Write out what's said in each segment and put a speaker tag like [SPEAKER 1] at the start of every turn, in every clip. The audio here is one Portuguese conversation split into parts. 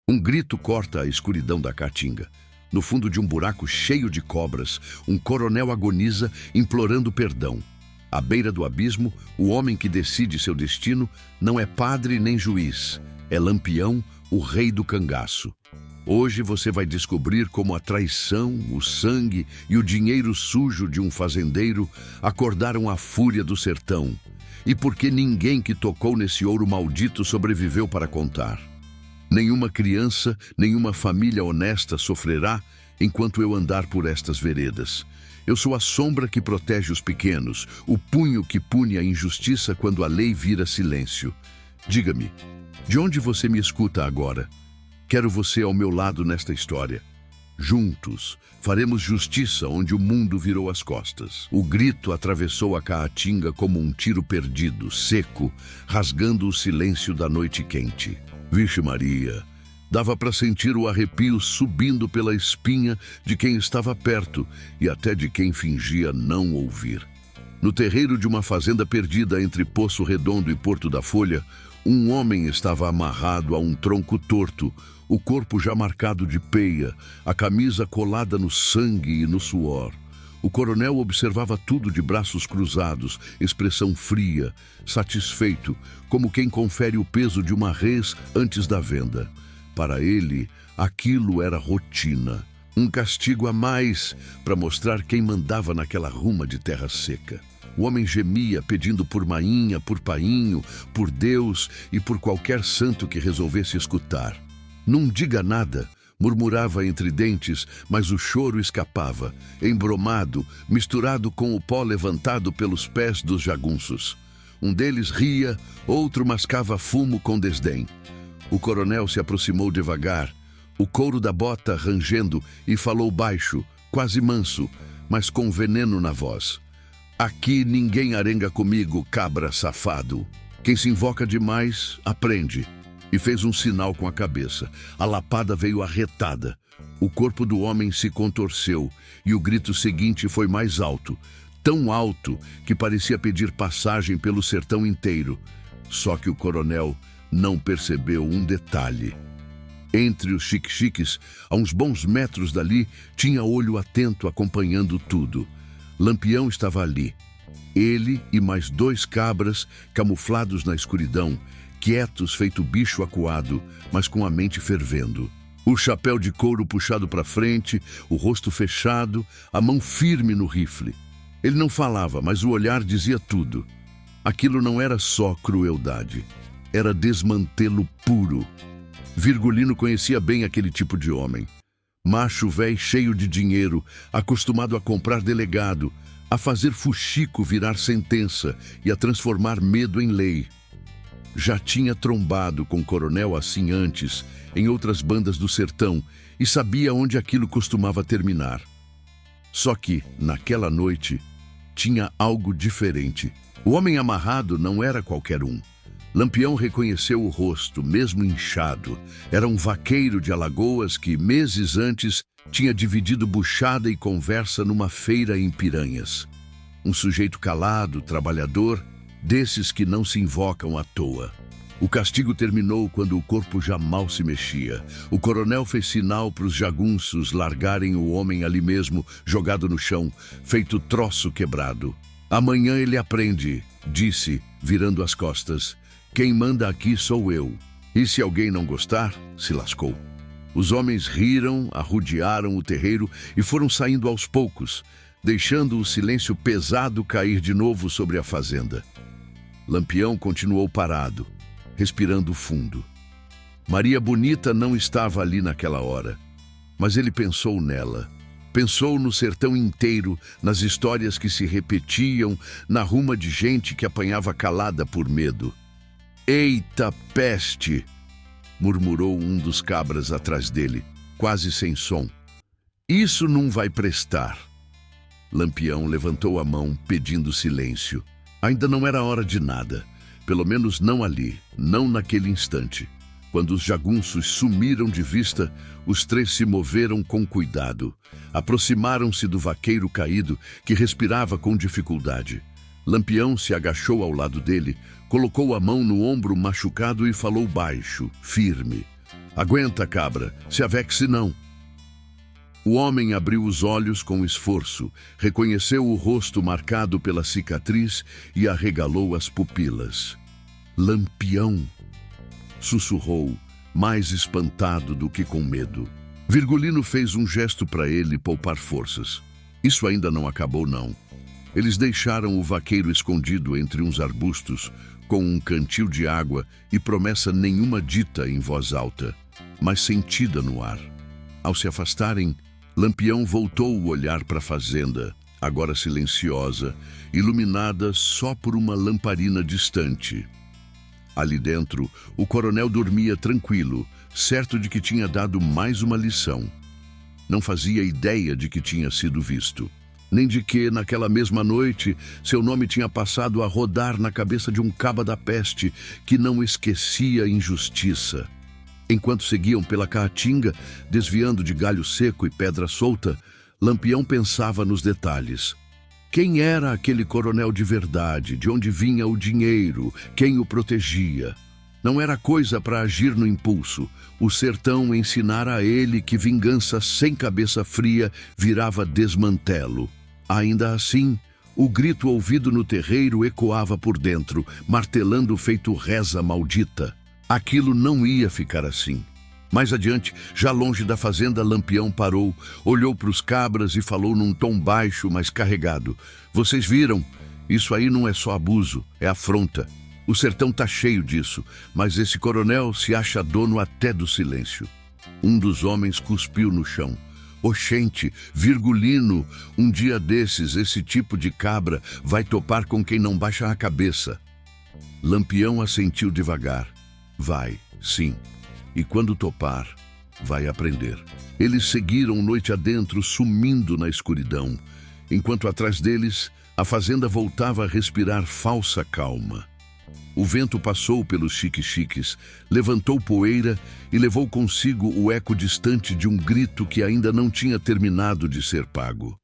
[SPEAKER 1] Um grito corta a escuridão da caatinga. No fundo de um buraco cheio de cobras, um coronel agoniza, implorando perdão. À beira do abismo, o homem que decide seu destino não é padre nem juiz. É Lampião, o rei do cangaço. Hoje você vai descobrir como a traição, o sangue e o dinheiro sujo de um fazendeiro acordaram a fúria do sertão. E por que ninguém que tocou nesse ouro maldito sobreviveu para contar. Nenhuma criança, nenhuma família honesta sofrerá enquanto eu andar por estas veredas. Eu sou a sombra que protege os pequenos, o punho que pune a injustiça quando a lei vira silêncio. Diga-me, de onde você me escuta agora? Quero você ao meu lado nesta história. Juntos, faremos justiça onde o mundo virou as costas. O grito atravessou a caatinga como um tiro perdido, seco, rasgando o silêncio da noite quente. Vixe Maria, dava para sentir o arrepio subindo pela espinha de quem estava perto e até de quem fingia não ouvir. No terreiro de uma fazenda perdida entre Poço Redondo e Porto da Folha, um homem estava amarrado a um tronco torto, o corpo já marcado de peia, a camisa colada no sangue e no suor. O coronel observava tudo de braços cruzados, expressão fria, satisfeito, como quem confere o peso de uma res antes da venda. Para ele, aquilo era rotina, um castigo a mais para mostrar quem mandava naquela ruma de terra seca. O homem gemia pedindo por mainha, por painho, por Deus e por qualquer santo que resolvesse escutar. Não diga nada, murmurava entre dentes, mas o choro escapava, embromado, misturado com o pó levantado pelos pés dos jagunços. Um deles ria, outro mascava fumo com desdém. O coronel se aproximou devagar, o couro da bota rangendo, e falou baixo, quase manso, mas com veneno na voz. Aqui ninguém arenga comigo, cabra safado. Quem se invoca demais, aprende. E fez um sinal com a cabeça. A lapada veio arretada. O corpo do homem se contorceu e o grito seguinte foi mais alto. Tão alto que parecia pedir passagem pelo sertão inteiro. Só que o coronel não percebeu um detalhe. Entre os xique-xiques, a uns bons metros dali, tinha olho atento acompanhando tudo. Lampião estava ali. Ele e mais 2 cabras, camuflados na escuridão, quietos feito bicho acuado, mas com a mente fervendo. O chapéu de couro puxado para frente, o rosto fechado, a mão firme no rifle. Ele não falava, mas o olhar dizia tudo. Aquilo não era só crueldade, era desmantelo puro. Virgulino conhecia bem aquele tipo de homem. Macho véi cheio de dinheiro, acostumado a comprar delegado, a fazer fuxico virar sentença e a transformar medo em lei. Já tinha trombado com coronel assim antes, em outras bandas do sertão, e sabia onde aquilo costumava terminar. Só que, naquela noite, tinha algo diferente. O homem amarrado não era qualquer um. Lampião reconheceu o rosto, mesmo inchado. Era um vaqueiro de Alagoas que, meses antes, tinha dividido buchada e conversa numa feira em Piranhas. Um sujeito calado, trabalhador, desses que não se invocam à toa. O castigo terminou quando o corpo já mal se mexia. O coronel fez sinal para os jagunços largarem o homem ali mesmo, jogado no chão, feito troço quebrado. Amanhã ele aprende, disse, virando as costas. Quem manda aqui sou eu. E se alguém não gostar, se lascou. Os homens riram, arrodearam o terreiro e foram saindo aos poucos, deixando o silêncio pesado cair de novo sobre a fazenda. Lampião continuou parado, respirando fundo. Maria Bonita não estava ali naquela hora, mas ele pensou nela. Pensou no sertão inteiro, nas histórias que se repetiam, na ruma de gente que apanhava calada por medo. Eita peste! Murmurou um dos cabras atrás dele, quase sem som. Isso não vai prestar. Lampião levantou a mão, pedindo silêncio. Ainda não era hora de nada, pelo menos não ali, não naquele instante. Quando os jagunços sumiram de vista, os 3 se moveram com cuidado. Aproximaram-se do vaqueiro caído, que respirava com dificuldade. Lampião se agachou ao lado dele, colocou a mão no ombro machucado e falou baixo, firme. Aguenta, cabra, se avexe não. O homem abriu os olhos com esforço, reconheceu o rosto marcado pela cicatriz e arregalou as pupilas. Lampião! Sussurrou, mais espantado do que com medo. Virgulino fez um gesto para ele poupar forças. Isso ainda não acabou, não. Eles deixaram o vaqueiro escondido entre uns arbustos, com um cantil de água e promessa nenhuma dita em voz alta, mas sentida no ar. Ao se afastarem, Lampião voltou o olhar para a fazenda, agora silenciosa, iluminada só por uma lamparina distante. Ali dentro, o coronel dormia tranquilo, certo de que tinha dado mais uma lição. Não fazia ideia de que tinha sido visto, nem de que, naquela mesma noite, seu nome tinha passado a rodar na cabeça de um caba da peste que não esquecia a injustiça. Enquanto seguiam pela caatinga, desviando de galho seco e pedra solta, Lampião pensava nos detalhes. Quem era aquele coronel de verdade? De onde vinha o dinheiro? Quem o protegia? Não era coisa para agir no impulso. O sertão ensinara a ele que vingança sem cabeça fria virava desmantelo. Ainda assim, o grito ouvido no terreiro ecoava por dentro, martelando feito reza maldita. Aquilo não ia ficar assim. Mais adiante, já longe da fazenda, Lampião parou, olhou para os cabras e falou num tom baixo, mas carregado. Vocês viram? Isso aí não é só abuso, é afronta. O sertão tá cheio disso, mas esse coronel se acha dono até do silêncio. Um dos homens cuspiu no chão. Oxente, Virgulino, um dia desses, esse tipo de cabra vai topar com quem não baixa a cabeça. Lampião assentiu devagar. Vai, sim. E quando topar, vai aprender. Eles seguiram noite adentro, sumindo na escuridão, enquanto atrás deles, a fazenda voltava a respirar falsa calma. O vento passou pelos xique-xiques, levantou poeira e levou consigo o eco distante de um grito que ainda não tinha terminado de ser pago.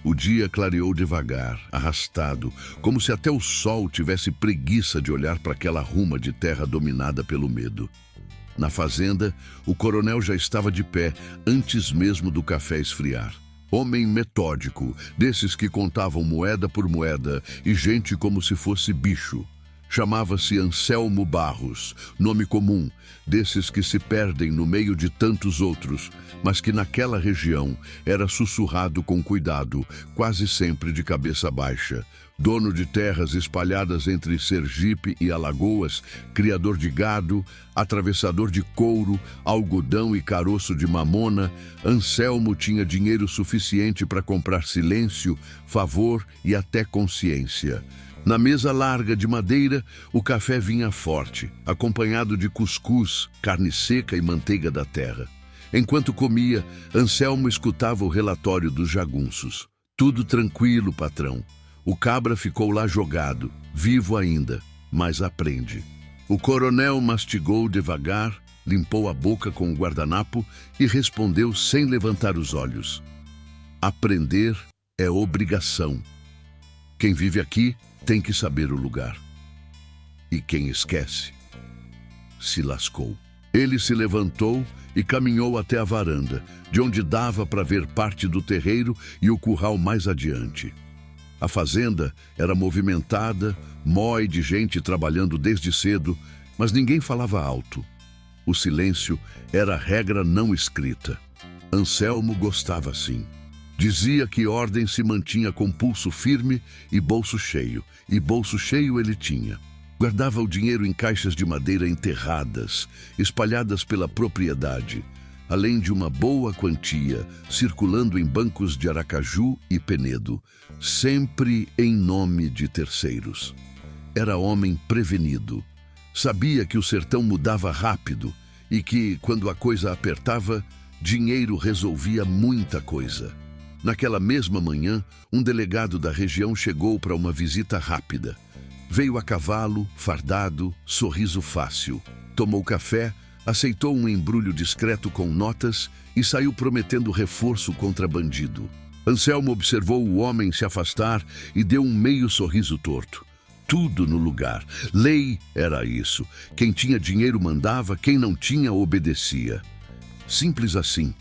[SPEAKER 1] O dia clareou devagar, arrastado, como se até o sol tivesse preguiça de olhar para aquela ruma de terra dominada pelo medo. Na fazenda, o coronel já estava de pé, antes mesmo do café esfriar. Homem metódico, desses que contavam moeda por moeda e gente como se fosse bicho. Chamava-se Anselmo Barros, nome comum, desses que se perdem no meio de tantos outros, mas que naquela região era sussurrado com cuidado, quase sempre de cabeça baixa. Dono de terras espalhadas entre Sergipe e Alagoas, criador de gado, atravessador de couro, algodão e caroço de mamona, Anselmo tinha dinheiro suficiente para comprar silêncio, favor e até consciência. Na mesa larga de madeira, o café vinha forte, acompanhado de cuscuz, carne seca e manteiga da terra. Enquanto comia, Anselmo escutava o relatório dos jagunços. Tudo tranquilo, patrão. O cabra ficou lá jogado, vivo ainda, mas aprende. O coronel mastigou devagar, limpou a boca com o guardanapo e respondeu sem levantar os olhos. Aprender é obrigação. Quem vive aqui tem que saber o lugar. E quem esquece, se lascou. Ele se levantou e caminhou até a varanda, de onde dava para ver parte do terreiro e o curral mais adiante. A fazenda era movimentada, mói de gente trabalhando desde cedo, mas ninguém falava alto. O silêncio era a regra não escrita. Anselmo gostava assim. Dizia que ordem se mantinha com pulso firme e bolso cheio ele tinha. Guardava o dinheiro em caixas de madeira enterradas, espalhadas pela propriedade, além de uma boa quantia circulando em bancos de Aracaju e Penedo, sempre em nome de terceiros. Era homem prevenido. Sabia que o sertão mudava rápido e que, quando a coisa apertava, dinheiro resolvia muita coisa. Naquela mesma manhã, um delegado da região chegou para uma visita rápida. Veio a cavalo, fardado, sorriso fácil. Tomou café, aceitou um embrulho discreto com notas e saiu prometendo reforço contra bandido. Anselmo observou o homem se afastar e deu um meio sorriso torto. tudo no lugar. Lei era isso. Quem tinha dinheiro mandava, quem não tinha obedecia. Simples assim.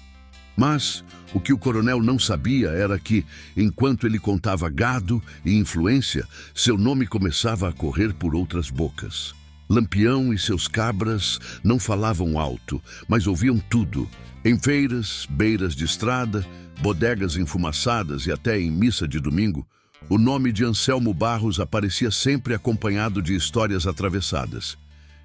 [SPEAKER 1] Mas o que o coronel não sabia era que, enquanto ele contava gado e influência, seu nome começava a correr por outras bocas. Lampião e seus cabras não falavam alto, mas ouviam tudo. Em feiras, beiras de estrada, bodegas enfumaçadas e até em missa de domingo, o nome de Anselmo Barros aparecia sempre acompanhado de histórias atravessadas.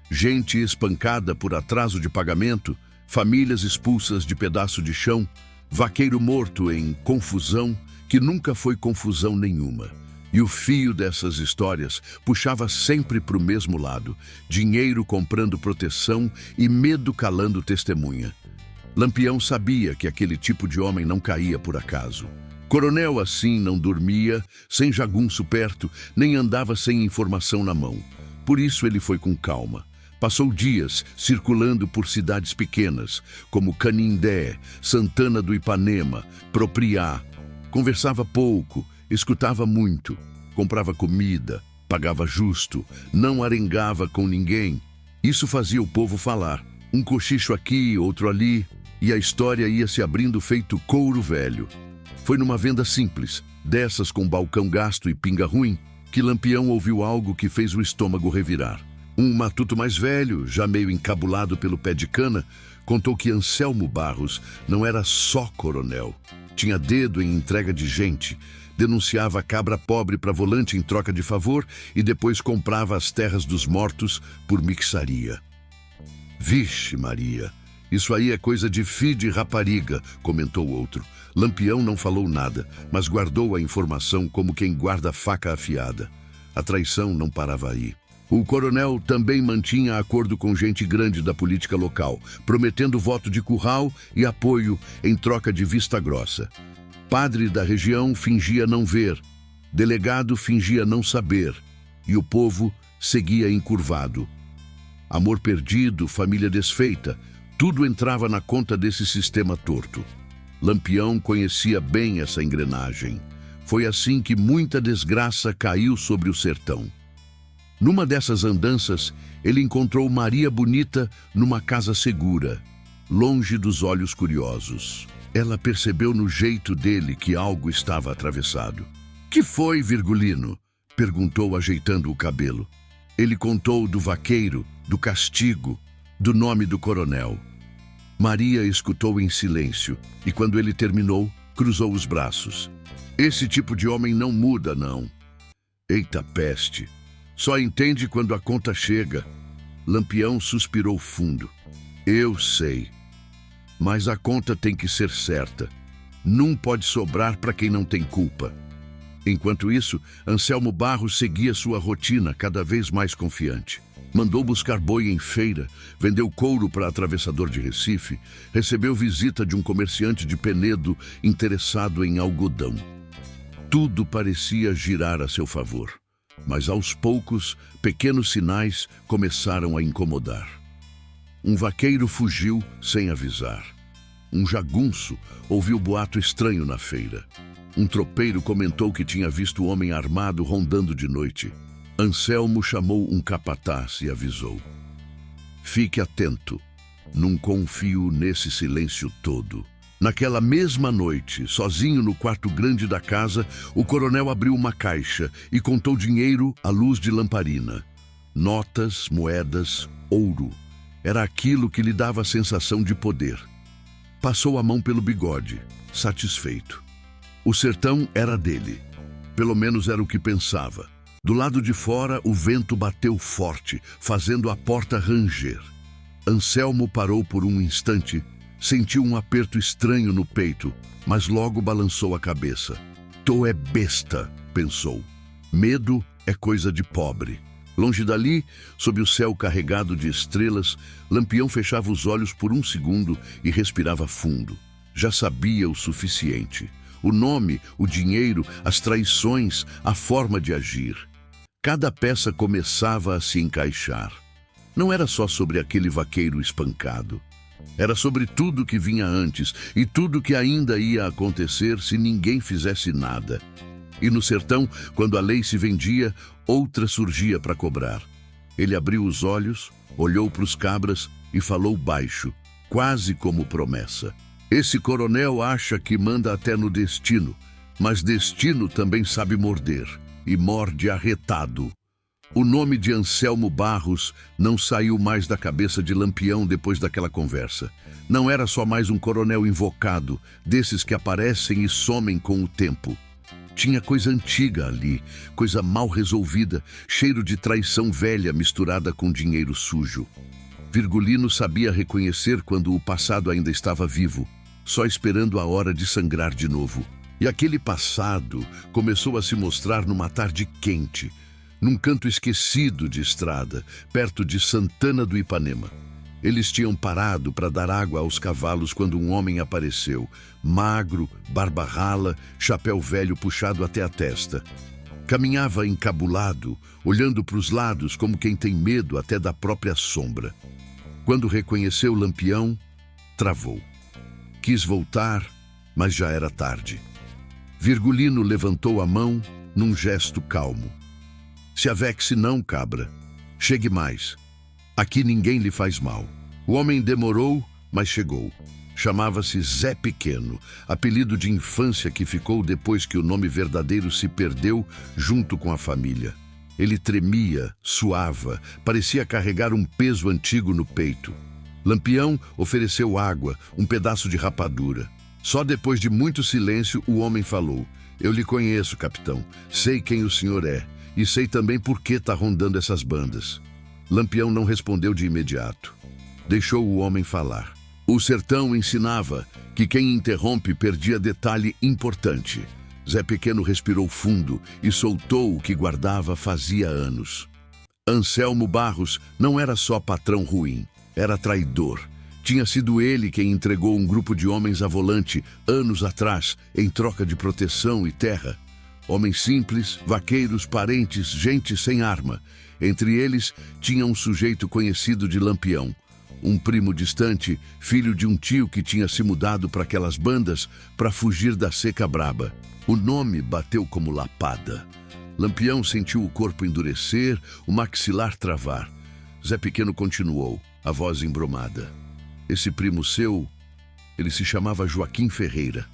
[SPEAKER 1] Gente espancada por atraso de pagamento, famílias expulsas de pedaço de chão, vaqueiro morto em confusão, que nunca foi confusão nenhuma. E o fio dessas histórias puxava sempre para o mesmo lado, dinheiro comprando proteção e medo calando testemunha. Lampião sabia que aquele tipo de homem não caía por acaso. Coronel, assim, não dormia, sem jagunço perto, nem andava sem informação na mão. Por isso ele foi com calma. Passou dias circulando por cidades pequenas, como Canindé, Santana do Ipanema, Propriá. Conversava pouco, escutava muito, comprava comida, pagava justo, não arengava com ninguém. Isso fazia o povo falar. Um cochicho aqui, outro ali, e a história ia se abrindo feito couro velho. Foi numa venda simples, dessas com balcão gasto e pinga ruim, que Lampião ouviu algo que fez o estômago revirar. Um matuto mais velho, já meio encabulado pelo pé de cana, contou que Anselmo Barros não era só coronel. Tinha dedo em entrega de gente, denunciava cabra pobre para volante em troca de favor e depois comprava as terras dos mortos por mixaria. Vixe Maria, isso aí é coisa de fi de rapariga, comentou outro. Lampião não falou nada, mas guardou a informação como quem guarda a faca afiada. A traição não parava aí. O coronel também mantinha acordo com gente grande da política local, prometendo voto de curral e apoio em troca de vista grossa. Padre da região fingia não ver, delegado fingia não saber, e o povo seguia encurvado. Amor perdido, família desfeita, tudo entrava na conta desse sistema torto. Lampião conhecia bem essa engrenagem. Foi assim que muita desgraça caiu sobre o sertão. Numa dessas andanças, ele encontrou Maria Bonita numa casa segura, longe dos olhos curiosos. Ela percebeu no jeito dele que algo estava atravessado. "Que foi, Virgulino?" perguntou, ajeitando o cabelo. Ele contou do vaqueiro, do castigo, do nome do coronel. Maria escutou em silêncio e, quando ele terminou, cruzou os braços. "Esse tipo de homem não muda, não." "Eita peste! Só entende quando a conta chega." Lampião suspirou fundo. "Eu sei. Mas a conta tem que ser certa. Não pode sobrar para quem não tem culpa." Enquanto isso, Anselmo Barros seguia sua rotina cada vez mais confiante. Mandou buscar boi em feira, vendeu couro para atravessador de Recife, recebeu visita de um comerciante de Penedo interessado em algodão. Tudo parecia girar a seu favor. Mas aos poucos, pequenos sinais começaram a incomodar. Um vaqueiro fugiu sem avisar. Um jagunço ouviu boato estranho na feira. Um tropeiro comentou que tinha visto o homem armado rondando de noite. Anselmo chamou um capataz e avisou: "Fique atento, não confio nesse silêncio todo." Naquela mesma noite, sozinho no quarto grande da casa, o coronel abriu uma caixa e contou dinheiro à luz de lamparina. Notas, moedas, ouro. Era aquilo que lhe dava a sensação de poder. Passou a mão pelo bigode, satisfeito. O sertão era dele. Pelo menos era o que pensava. Do lado de fora, o vento bateu forte, fazendo a porta ranger. Anselmo parou por um instante. Sentiu um aperto estranho no peito, mas logo balançou a cabeça. "Tô é besta", pensou. "Medo é coisa de pobre." Longe dali, sob o céu carregado de estrelas, Lampião fechava os olhos por um segundo e respirava fundo. Já sabia o suficiente. O nome, o dinheiro, as traições, a forma de agir. Cada peça começava a se encaixar. Não era só sobre aquele vaqueiro espancado. Era sobre tudo que vinha antes e tudo que ainda ia acontecer se ninguém fizesse nada. E no sertão, quando a lei se vendia, outra surgia para cobrar. Ele abriu os olhos, olhou para os cabras e falou baixo, quase como promessa. Esse coronel acha que manda até no destino, mas destino também sabe morder, e morde arretado. O nome de Anselmo Barros não saiu mais da cabeça de Lampião depois daquela conversa. Não era só mais um coronel invocado, desses que aparecem e somem com o tempo. Tinha coisa antiga ali, coisa mal resolvida, cheiro de traição velha misturada com dinheiro sujo. Virgulino sabia reconhecer quando o passado ainda estava vivo, só esperando a hora de sangrar de novo. E aquele passado começou a se mostrar numa tarde quente, num canto esquecido de estrada, perto de Santana do Ipanema. Eles tinham parado para dar água aos cavalos quando um homem apareceu, magro, barba rala, chapéu velho puxado até a testa. Caminhava encabulado, olhando para os lados como quem tem medo até da própria sombra. Quando reconheceu Lampião, travou. Quis voltar, mas já era tarde. Virgulino levantou a mão num gesto calmo. Se avexe não, cabra. Chegue mais. Aqui ninguém lhe faz mal. O homem demorou, mas chegou. Chamava-se Zé Pequeno, apelido de infância que ficou depois que o nome verdadeiro se perdeu junto com a família. Ele tremia, suava, parecia carregar um peso antigo no peito. Lampião ofereceu água, um pedaço de rapadura. Só depois de muito silêncio o homem falou: Eu lhe conheço, capitão. Sei quem o senhor é. E sei também por que está rondando essas bandas. Lampião não respondeu de imediato. Deixou o homem falar. O sertão ensinava que quem interrompe perdia detalhe importante. Zé Pequeno respirou fundo e soltou o que guardava fazia anos. Anselmo Barros não era só patrão ruim, era traidor. Tinha sido ele quem entregou um grupo de homens a volante anos atrás, em troca de proteção e terra. Homens simples, vaqueiros, parentes, gente sem arma. Entre eles, tinha um sujeito conhecido de Lampião. Um primo distante, filho de um tio que tinha se mudado para aquelas bandas para fugir da seca braba. O nome bateu como lapada. Lampião sentiu o corpo endurecer, o maxilar travar. Zé Pequeno continuou, a voz embromada. Esse primo seu, ele se chamava Joaquim Ferreira.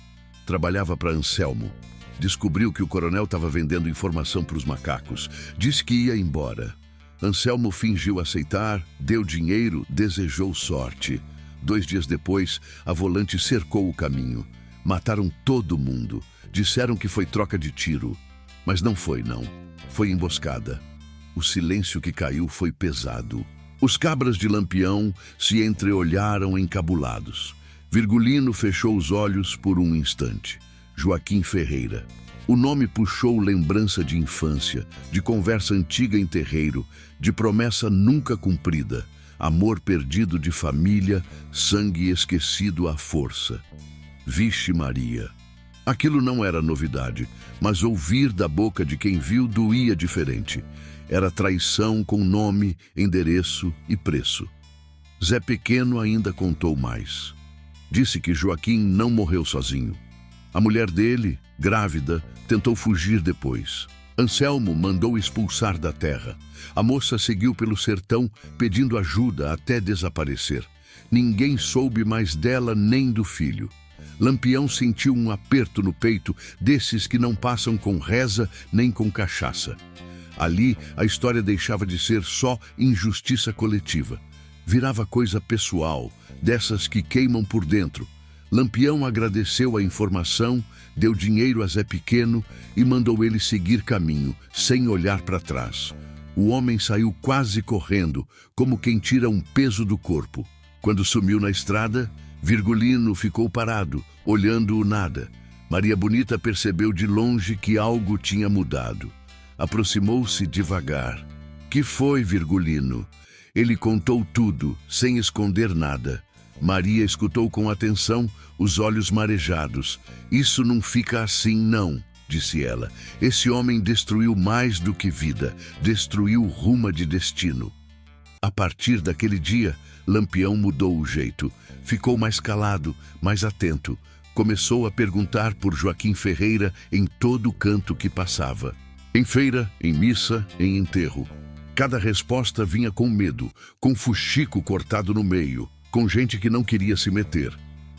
[SPEAKER 1] Trabalhava para Anselmo. Descobriu que o coronel estava vendendo informação para os macacos. Disse que ia embora. Anselmo fingiu aceitar, deu dinheiro, desejou sorte. 2 dias depois, a volante cercou o caminho. Mataram todo mundo. Disseram que foi troca de tiro. Mas não foi, não. Foi emboscada. O silêncio que caiu foi pesado. Os cabras de Lampião se entreolharam encabulados. Virgulino fechou os olhos por um instante. Joaquim Ferreira. O nome puxou lembrança de infância, de conversa antiga em terreiro, de promessa nunca cumprida, amor perdido de família, sangue esquecido à força. Vixe Maria! Aquilo não era novidade, mas ouvir da boca de quem viu doía diferente. Era traição com nome, endereço e preço. Zé Pequeno ainda contou mais. Disse que Joaquim não morreu sozinho. A mulher dele, grávida, tentou fugir depois. Anselmo mandou expulsar da terra. A moça seguiu pelo sertão pedindo ajuda até desaparecer. Ninguém soube mais dela nem do filho. Lampião sentiu um aperto no peito desses que não passam com reza nem com cachaça. Ali, a história deixava de ser só injustiça coletiva. Virava coisa pessoal, dessas que queimam por dentro. Lampião agradeceu a informação, deu dinheiro a Zé Pequeno e mandou ele seguir caminho, sem olhar para trás. O homem saiu quase correndo, como quem tira um peso do corpo. Quando sumiu na estrada, Virgulino ficou parado, olhando o nada. Maria Bonita percebeu de longe que algo tinha mudado. Aproximou-se devagar. Que foi, Virgulino? Ele contou tudo, sem esconder nada. Maria escutou com atenção, os olhos marejados. Isso não fica assim, não, disse ela. Esse homem destruiu mais do que vida, destruiu rumo de destino. A partir daquele dia, Lampião mudou o jeito. Ficou mais calado, mais atento. começou a perguntar por Joaquim Ferreira em todo canto que passava. Em feira, em missa, em enterro. Cada resposta vinha com medo, com fuxico cortado no meio, com gente que não queria se meter.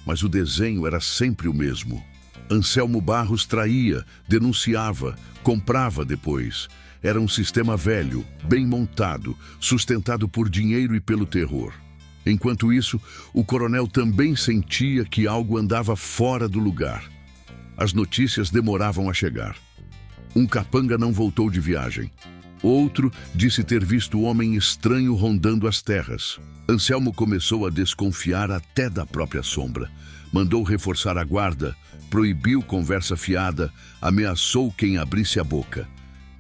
[SPEAKER 1] Mas o desenho era sempre o mesmo. Anselmo Barros traía, denunciava, comprava depois. Era um sistema velho, bem montado, sustentado por dinheiro e pelo terror. Enquanto isso, o coronel também sentia que algo andava fora do lugar. As notícias demoravam a chegar. Um capanga não voltou de viagem. Outro disse ter visto homem estranho rondando as terras. Anselmo começou a desconfiar até da própria sombra. Mandou reforçar a guarda, proibiu conversa fiada, ameaçou quem abrisse a boca.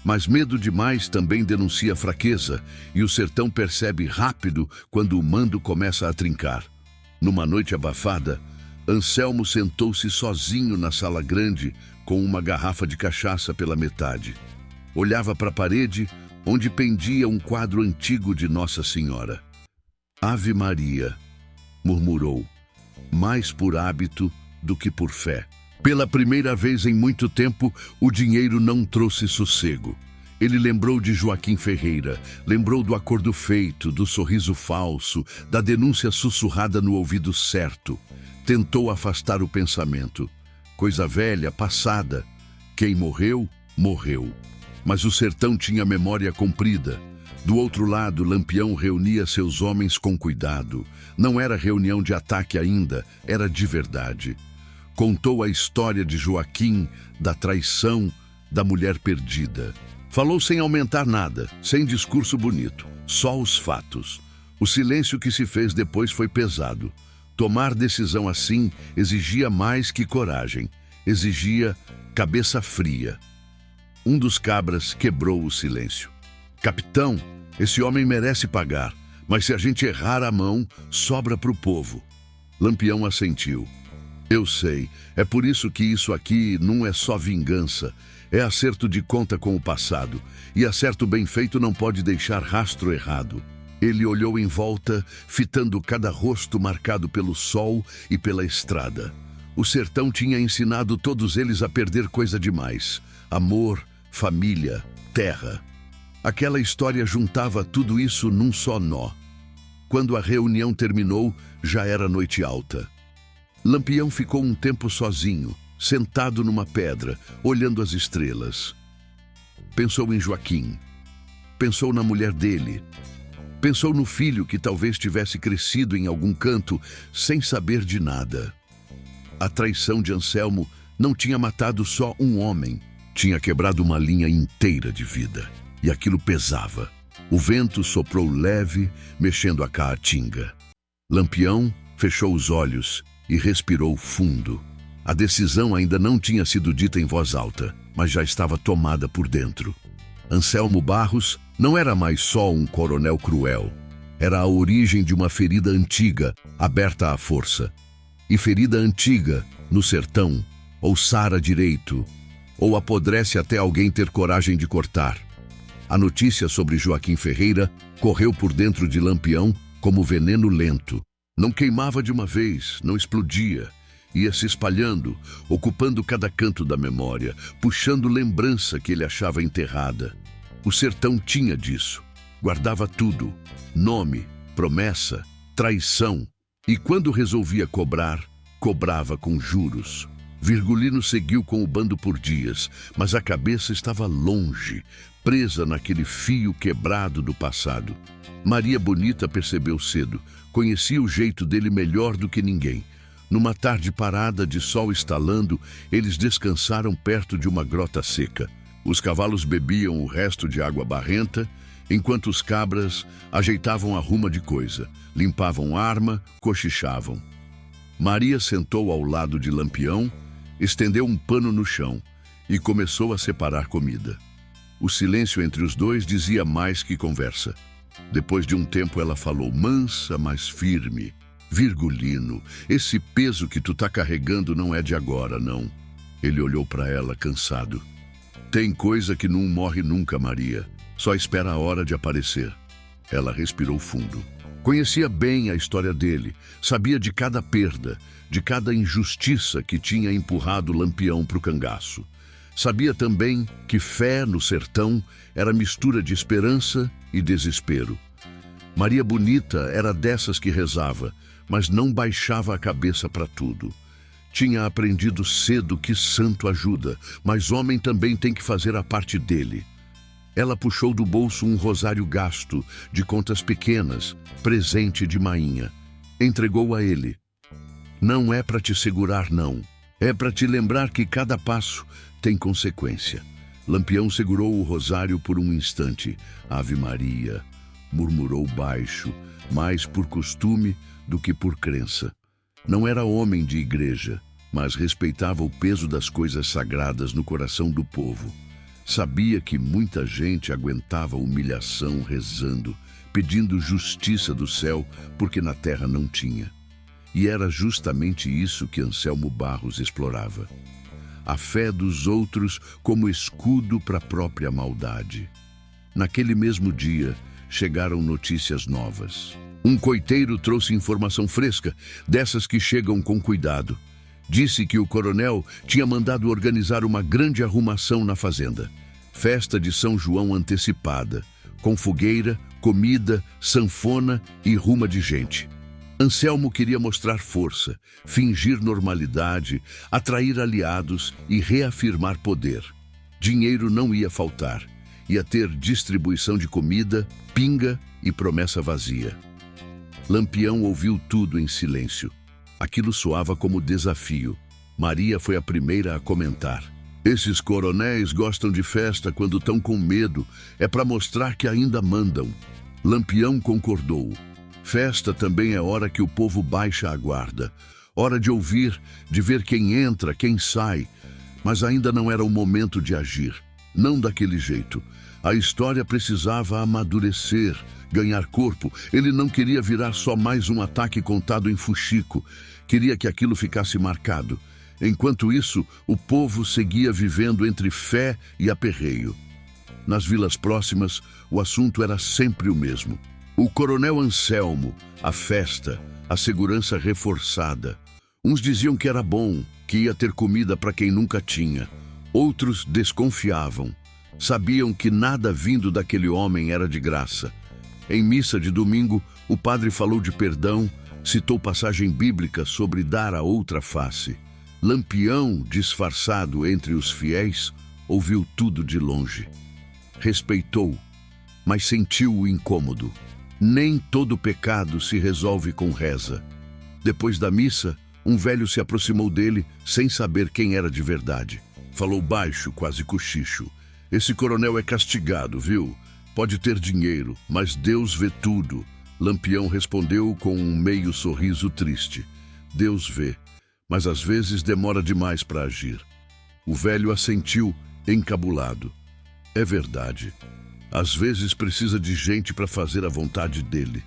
[SPEAKER 1] Mas medo demais também denuncia fraqueza, e o sertão percebe rápido quando o mando começa a trincar. Numa noite abafada, Anselmo sentou-se sozinho na sala grande, com uma garrafa de cachaça pela metade. Olhava para a parede, onde pendia um quadro antigo de Nossa Senhora. Ave Maria, murmurou, mais por hábito do que por fé. Pela primeira vez em muito tempo, o dinheiro não trouxe sossego. Ele lembrou de Joaquim Ferreira, lembrou do acordo feito, do sorriso falso, da denúncia sussurrada no ouvido certo. Tentou afastar o pensamento. Coisa velha, passada. Quem morreu, morreu. Mas o sertão tinha memória comprida. Do outro lado, Lampião reunia seus homens com cuidado. Não era reunião de ataque ainda, era de verdade. Contou a história de Joaquim, da traição, da mulher perdida. Falou sem aumentar nada, sem discurso bonito, só os fatos. O silêncio que se fez depois foi pesado. Tomar decisão assim exigia mais que coragem, exigia cabeça fria. Um dos cabras quebrou o silêncio. Capitão, esse homem merece pagar, mas se a gente errar a mão, sobra para o povo. Lampião assentiu. Eu sei, é por isso que isso aqui não é só vingança, é acerto de conta com o passado, e acerto bem feito não pode deixar rastro errado. Ele olhou em volta, fitando cada rosto marcado pelo sol e pela estrada. O sertão tinha ensinado todos eles a perder coisa demais: amor, família, terra. Aquela história juntava tudo isso num só nó. Quando a reunião terminou, já era noite alta. Lampião ficou um tempo sozinho, sentado numa pedra, olhando as estrelas. Pensou em Joaquim. Pensou na mulher dele. Pensou no filho que talvez tivesse crescido em algum canto sem saber de nada. A traição de Anselmo não tinha matado só um homem, tinha quebrado uma linha inteira de vida. E aquilo pesava. O vento soprou leve, mexendo a caatinga. Lampião fechou os olhos e respirou fundo. A decisão ainda não tinha sido dita em voz alta, mas já estava tomada por dentro. Anselmo Barros não era mais só um coronel cruel. Era a origem de uma ferida antiga, aberta à força. E ferida antiga, no sertão, ou sara direito, ou apodrece até alguém ter coragem de cortar. A notícia sobre Joaquim Ferreira correu por dentro de Lampião como veneno lento. Não queimava de uma vez, não explodia. Ia se espalhando, ocupando cada canto da memória, puxando lembrança que ele achava enterrada. O sertão tinha disso. Guardava tudo. Nome, promessa, traição. E quando resolvia cobrar, cobrava com juros. Virgulino seguiu com o bando por dias, mas a cabeça estava longe, presa naquele fio quebrado do passado. Maria Bonita percebeu cedo, conhecia o jeito dele melhor do que ninguém. Numa tarde parada de sol estalando, eles descansaram perto de uma grota seca. Os cavalos bebiam o resto de água barrenta, enquanto os cabras ajeitavam a ruma de coisa, limpavam arma, cochichavam. Maria sentou ao lado de Lampião, estendeu um pano no chão e começou a separar comida. O silêncio entre os dois dizia mais que conversa. Depois de um tempo ela falou, mansa, mas firme. Virgulino, esse peso que tu tá carregando não é de agora, não. Ele olhou para ela, cansado. Tem coisa que não morre nunca, Maria. Só espera a hora de aparecer. Ela respirou fundo. Conhecia bem a história dele, sabia de cada perda, de cada injustiça que tinha empurrado Lampião para o cangaço. Sabia também que fé no sertão era mistura de esperança e desespero. Maria Bonita era dessas que rezava, mas não baixava a cabeça para tudo. Tinha aprendido cedo que santo ajuda, mas homem também tem que fazer a parte dele. Ela puxou do bolso um rosário gasto, de contas pequenas, presente de mainha. Entregou a ele. Não é para te segurar, não. É para te lembrar que cada passo tem consequência. Lampião segurou o rosário por um instante. Ave Maria, murmurou baixo, mais por costume do que por crença. Não era homem de igreja, mas respeitava o peso das coisas sagradas no coração do povo. Sabia que muita gente aguentava humilhação rezando, pedindo justiça do céu, porque na terra não tinha. E era justamente isso que Anselmo Barros explorava. A fé dos outros como escudo para a própria maldade. Naquele mesmo dia, chegaram notícias novas. Um coiteiro trouxe informação fresca, dessas que chegam com cuidado. Disse que o coronel tinha mandado organizar uma grande arrumação na fazenda. Festa de São João antecipada, com fogueira, comida, sanfona e ruma de gente. Anselmo queria mostrar força, fingir normalidade, atrair aliados e reafirmar poder. Dinheiro não ia faltar. Ia ter distribuição de comida, pinga e promessa vazia. Lampião ouviu tudo em silêncio. Aquilo soava como desafio. Maria foi a primeira a comentar. Esses coronéis gostam de festa quando estão com medo. É para mostrar que ainda mandam. Lampião concordou. Festa também é hora que o povo baixa a guarda. Hora de ouvir, de ver quem entra, quem sai. Mas ainda não era o momento de agir. Não daquele jeito. A história precisava amadurecer, ganhar corpo. Ele não queria virar só mais um ataque contado em fuxico. Queria que aquilo ficasse marcado. Enquanto isso, o povo seguia vivendo entre fé e aperreio. Nas vilas próximas, o assunto era sempre o mesmo. O coronel Anselmo, a festa, a segurança reforçada. Uns diziam que era bom, que ia ter comida para quem nunca tinha. Outros desconfiavam. Sabiam que nada vindo daquele homem era de graça. Em missa de domingo, o padre falou de perdão, citou passagem bíblica sobre dar a outra face. Lampião, disfarçado entre os fiéis, ouviu tudo de longe. Respeitou, mas sentiu o incômodo. Nem todo pecado se resolve com reza. Depois da missa, um velho se aproximou dele sem saber quem era de verdade. Falou baixo, quase cochicho. Esse coronel é castigado, viu? Pode ter dinheiro, mas Deus vê tudo. Lampião respondeu com um meio sorriso triste. Deus vê, mas às vezes demora demais para agir. O velho assentiu, encabulado. É verdade. Às vezes precisa de gente para fazer a vontade dele.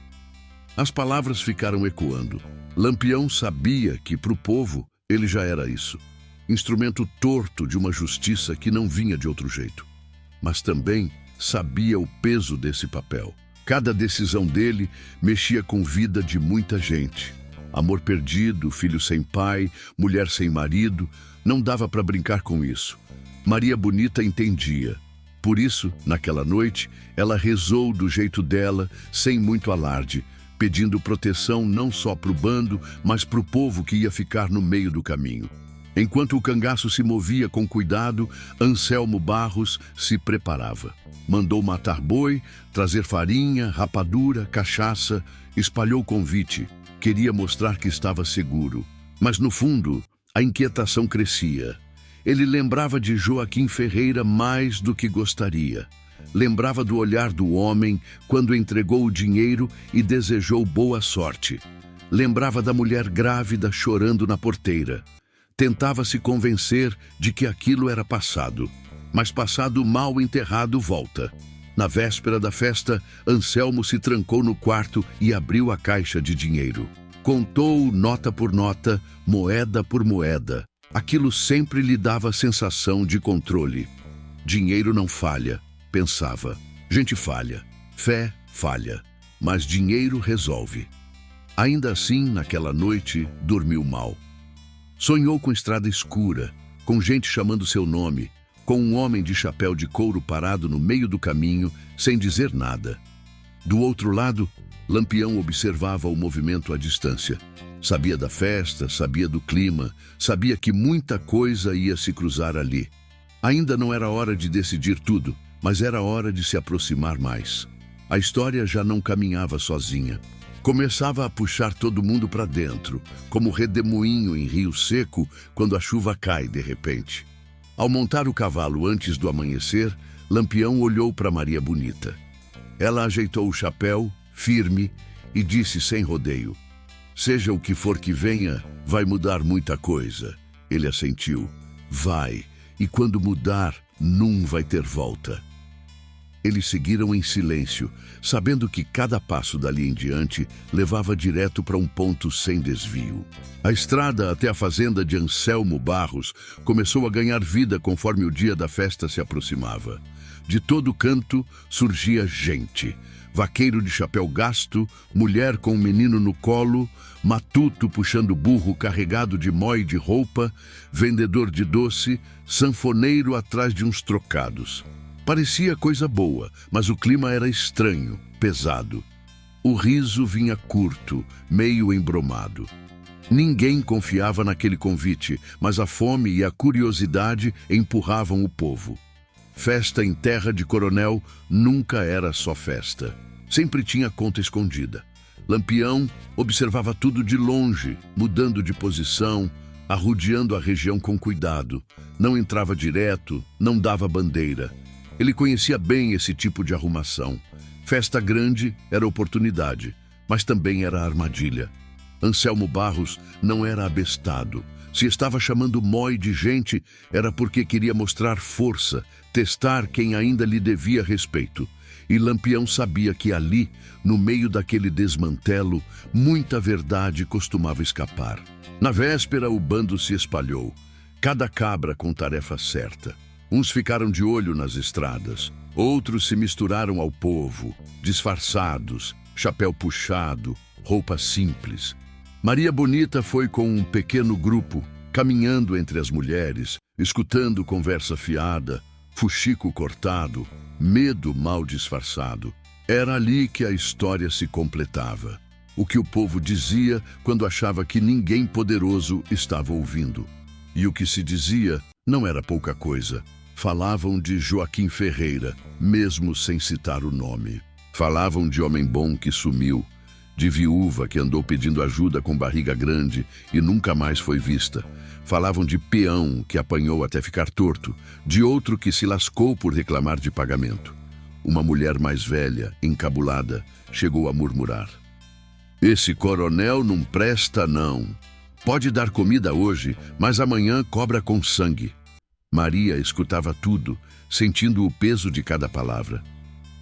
[SPEAKER 1] As palavras ficaram ecoando. Lampião sabia que, para o povo, ele já era isso. Instrumento torto de uma justiça que não vinha de outro jeito. Mas também sabia o peso desse papel. Cada decisão dele mexia com vida de muita gente. Amor perdido, filho sem pai, mulher sem marido, não dava para brincar com isso. Maria Bonita entendia. Por isso, naquela noite, ela rezou do jeito dela, sem muito alarde, pedindo proteção não só para o bando, mas para o povo que ia ficar no meio do caminho. Enquanto o cangaço se movia com cuidado, Anselmo Barros se preparava. Mandou matar boi, trazer farinha, rapadura, cachaça, espalhou convite. Queria mostrar que estava seguro. Mas, no fundo, a inquietação crescia. Ele lembrava de Joaquim Ferreira mais do que gostaria. Lembrava do olhar do homem quando entregou o dinheiro e desejou boa sorte. Lembrava da mulher grávida chorando na porteira. Tentava se convencer de que aquilo era passado. Mas passado mal enterrado volta. Na véspera da festa, Anselmo se trancou no quarto e abriu a caixa de dinheiro. Contou nota por nota, moeda por moeda. Aquilo sempre lhe dava a sensação de controle. Dinheiro não falha, pensava. Gente falha. Fé falha. mas dinheiro resolve. Ainda assim, naquela noite, dormiu mal. Sonhou com estrada escura, com gente chamando seu nome, com um homem de chapéu de couro parado no meio do caminho, sem dizer nada. Do outro lado, Lampião observava o movimento à distância. Sabia da festa, sabia do clima, sabia que muita coisa ia se cruzar ali. Ainda não era hora de decidir tudo, mas era hora de se aproximar mais. A história já não caminhava sozinha. Começava a puxar todo mundo para dentro, como redemoinho em rio seco quando a chuva cai de repente. Ao montar o cavalo antes do amanhecer, Lampião olhou para Maria Bonita. Ela ajeitou o chapéu, firme, e disse sem rodeio: "Seja o que for que venha, vai mudar muita coisa." Ele assentiu: "Vai, e quando mudar, não vai ter volta." Eles seguiram em silêncio, sabendo que cada passo dali em diante levava direto para um ponto sem desvio. A estrada até a fazenda de Anselmo Barros começou a ganhar vida conforme o dia da festa se aproximava. De todo canto surgia gente. Vaqueiro de chapéu gasto, mulher com um menino no colo, matuto puxando burro carregado de mói de roupa, vendedor de doce, sanfoneiro atrás de uns trocados. Parecia coisa boa, mas o clima era estranho, pesado. O riso vinha curto, meio embromado. Ninguém confiava naquele convite, mas a fome e a curiosidade empurravam o povo. Festa em terra de coronel nunca era só festa. Sempre tinha conta escondida. Lampião observava tudo de longe, mudando de posição, arrodeando a região com cuidado. Não entrava direto, não dava bandeira. Ele conhecia bem esse tipo de arrumação. Festa grande era oportunidade, mas também era armadilha. Anselmo Barros não era abestado. Se estava chamando mói de gente, era porque queria mostrar força, testar quem ainda lhe devia respeito. E Lampião sabia que ali, no meio daquele desmantelo, muita verdade costumava escapar. Na véspera, o bando se espalhou, cada cabra com tarefa certa. Uns ficaram de olho nas estradas, outros se misturaram ao povo, disfarçados, chapéu puxado, roupa simples. Maria Bonita foi com um pequeno grupo, caminhando entre as mulheres, escutando conversa fiada, fuxico cortado, medo mal disfarçado. Era ali que a história se completava. O que o povo dizia quando achava que ninguém poderoso estava ouvindo. E o que se dizia não era pouca coisa. Falavam de Joaquim Ferreira, mesmo sem citar o nome. Falavam de homem bom que sumiu, de viúva que andou pedindo ajuda com barriga grande e nunca mais foi vista. Falavam de peão que apanhou até ficar torto, de outro que se lascou por reclamar de pagamento. Uma mulher mais velha, encabulada, chegou a murmurar: "Esse coronel não presta, não. Pode dar comida hoje, mas amanhã cobra com sangue." Maria escutava tudo, sentindo o peso de cada palavra.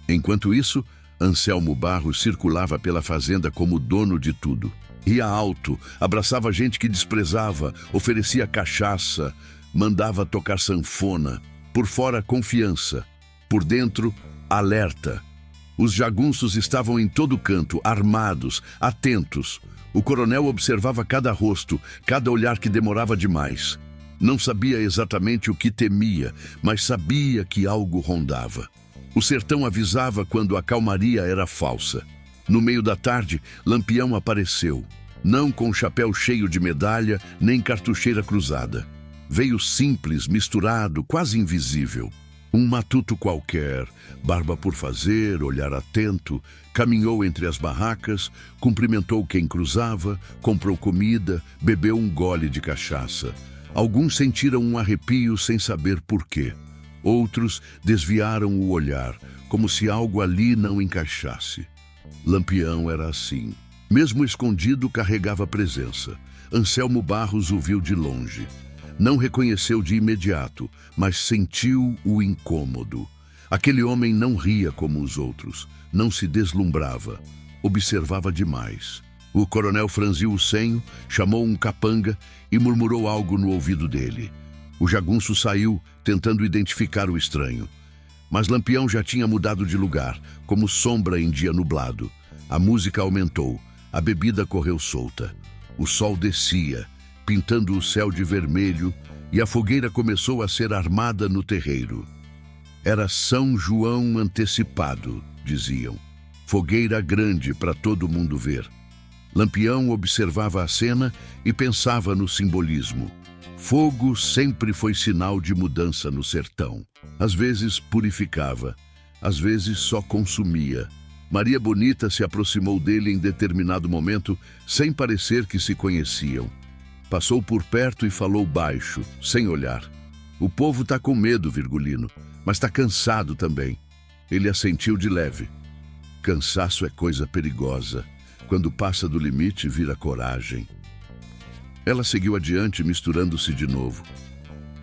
[SPEAKER 1] Enquanto isso, Anselmo Barros circulava pela fazenda como dono de tudo. Ria alto, abraçava gente que desprezava, oferecia cachaça, mandava tocar sanfona. Por fora, confiança. Por dentro, alerta. Os jagunços estavam em todo canto, armados, atentos. O coronel observava cada rosto, cada olhar que demorava demais. Não sabia exatamente o que temia, mas sabia que algo rondava. O sertão avisava quando a calmaria era falsa. No meio da tarde, Lampião apareceu, não com chapéu cheio de medalha, nem cartucheira cruzada. Veio simples, misturado, quase invisível. Um matuto qualquer, barba por fazer, olhar atento, caminhou entre as barracas, cumprimentou quem cruzava, comprou comida, bebeu um gole de cachaça. Alguns sentiram um arrepio sem saber por quê. Outros desviaram o olhar, como se algo ali não encaixasse. Lampião era assim. Mesmo escondido, carregava presença. Anselmo Barros o viu de longe. Não reconheceu de imediato, mas sentiu o incômodo. Aquele homem não ria como os outros, não se deslumbrava, observava demais. O coronel franziu o senho, chamou um capanga e murmurou algo no ouvido dele. O jagunço saiu, tentando identificar o estranho. Mas Lampião já tinha mudado de lugar, como sombra em dia nublado. A música aumentou, a bebida correu solta. O sol descia, pintando o céu de vermelho, e a fogueira começou a ser armada no terreiro. Era São João antecipado, diziam. Fogueira grande para todo mundo ver. Lampião observava a cena e pensava no simbolismo. Fogo sempre foi sinal de mudança no sertão. Às vezes purificava, às vezes só consumia. Maria Bonita se aproximou dele em determinado momento, sem parecer que se conheciam. Passou por perto e falou baixo, sem olhar. O povo tá com medo, Virgulino, mas tá cansado também. Ele assentiu de leve. Cansaço é coisa perigosa. Quando passa do limite, vira coragem. Ela seguiu adiante, misturando-se de novo.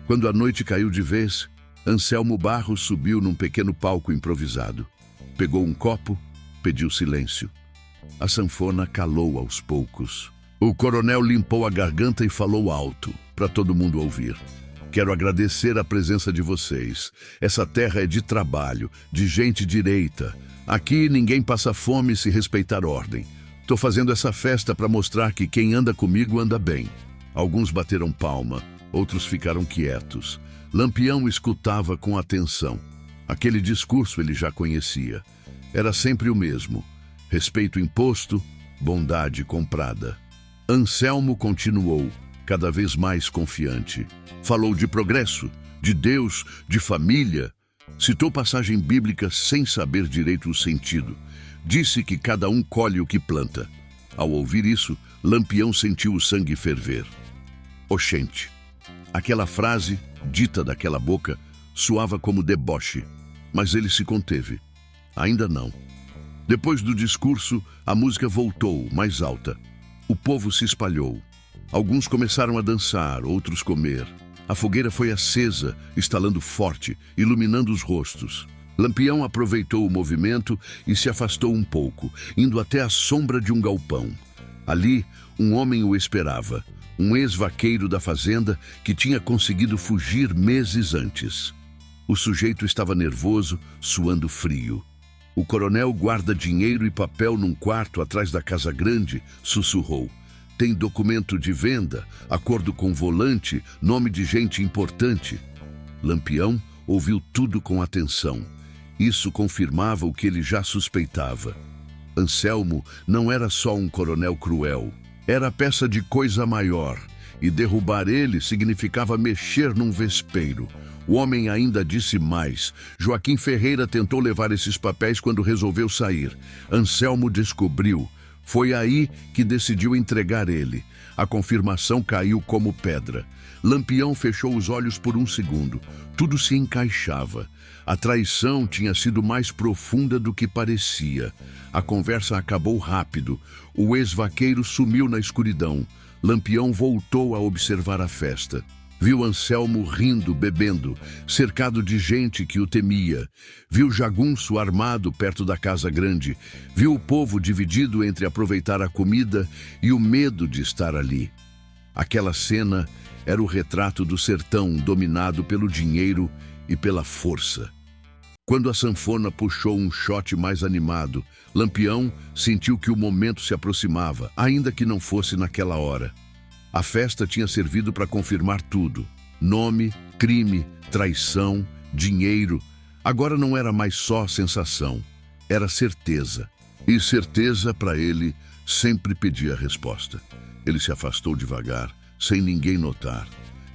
[SPEAKER 1] Quando a noite caiu de vez, Anselmo Barros subiu num pequeno palco improvisado. Pegou um copo, pediu silêncio. A sanfona calou aos poucos. O coronel limpou a garganta e falou alto, para todo mundo ouvir. Quero agradecer a presença de vocês. Essa terra é de trabalho, de gente direita. Aqui ninguém passa fome se respeitar ordem. Tô fazendo essa festa para mostrar que quem anda comigo anda bem. Alguns bateram palma, outros ficaram quietos. Lampião escutava com atenção. Aquele discurso ele já conhecia. Era sempre o mesmo. Respeito imposto, bondade comprada. Anselmo continuou, cada vez mais confiante. Falou de progresso, de Deus, de família. Citou passagem bíblica sem saber direito o sentido. Disse que cada um colhe o que planta. Ao ouvir isso, Lampião sentiu o sangue ferver. Oxente. Aquela frase, dita daquela boca, soava como deboche, mas ele se conteve. Ainda não. Depois do discurso, a música voltou, mais alta. O povo se espalhou. Alguns começaram a dançar, outros comer. A fogueira foi acesa, estalando forte, iluminando os rostos. Lampião aproveitou o movimento e se afastou um pouco, indo até a sombra de um galpão. Ali, um homem o esperava, um ex-vaqueiro da fazenda que tinha conseguido fugir meses antes. O sujeito estava nervoso, suando frio. O coronel guarda dinheiro e papel num quarto atrás da casa grande, sussurrou. Tem documento de venda, acordo com volante, nome de gente importante. Lampião ouviu tudo com atenção. Isso confirmava o que ele já suspeitava. Anselmo não era só um coronel cruel. Era peça de coisa maior, e derrubar ele significava mexer num vespeiro. O homem ainda disse mais. Joaquim Ferreira tentou levar esses papéis quando resolveu sair. Anselmo descobriu. Foi aí que decidiu entregar ele. A confirmação caiu como pedra. Lampião fechou os olhos por um segundo. Tudo se encaixava. A traição tinha sido mais profunda do que parecia. A conversa acabou rápido. O ex-vaqueiro sumiu na escuridão. Lampião voltou a observar a festa. Viu Anselmo rindo, bebendo, cercado de gente que o temia. Viu Jagunço armado perto da casa grande. Viu o povo dividido entre aproveitar a comida e o medo de estar ali. Aquela cena era o retrato do sertão dominado pelo dinheiro e pela força. Quando a sanfona puxou um shot mais animado, Lampião sentiu que o momento se aproximava, ainda que não fosse naquela hora. A festa tinha servido para confirmar tudo. Nome, crime, traição, dinheiro. Agora não era mais só sensação, era certeza. E certeza, para ele, sempre pedia resposta. Ele se afastou devagar, sem ninguém notar.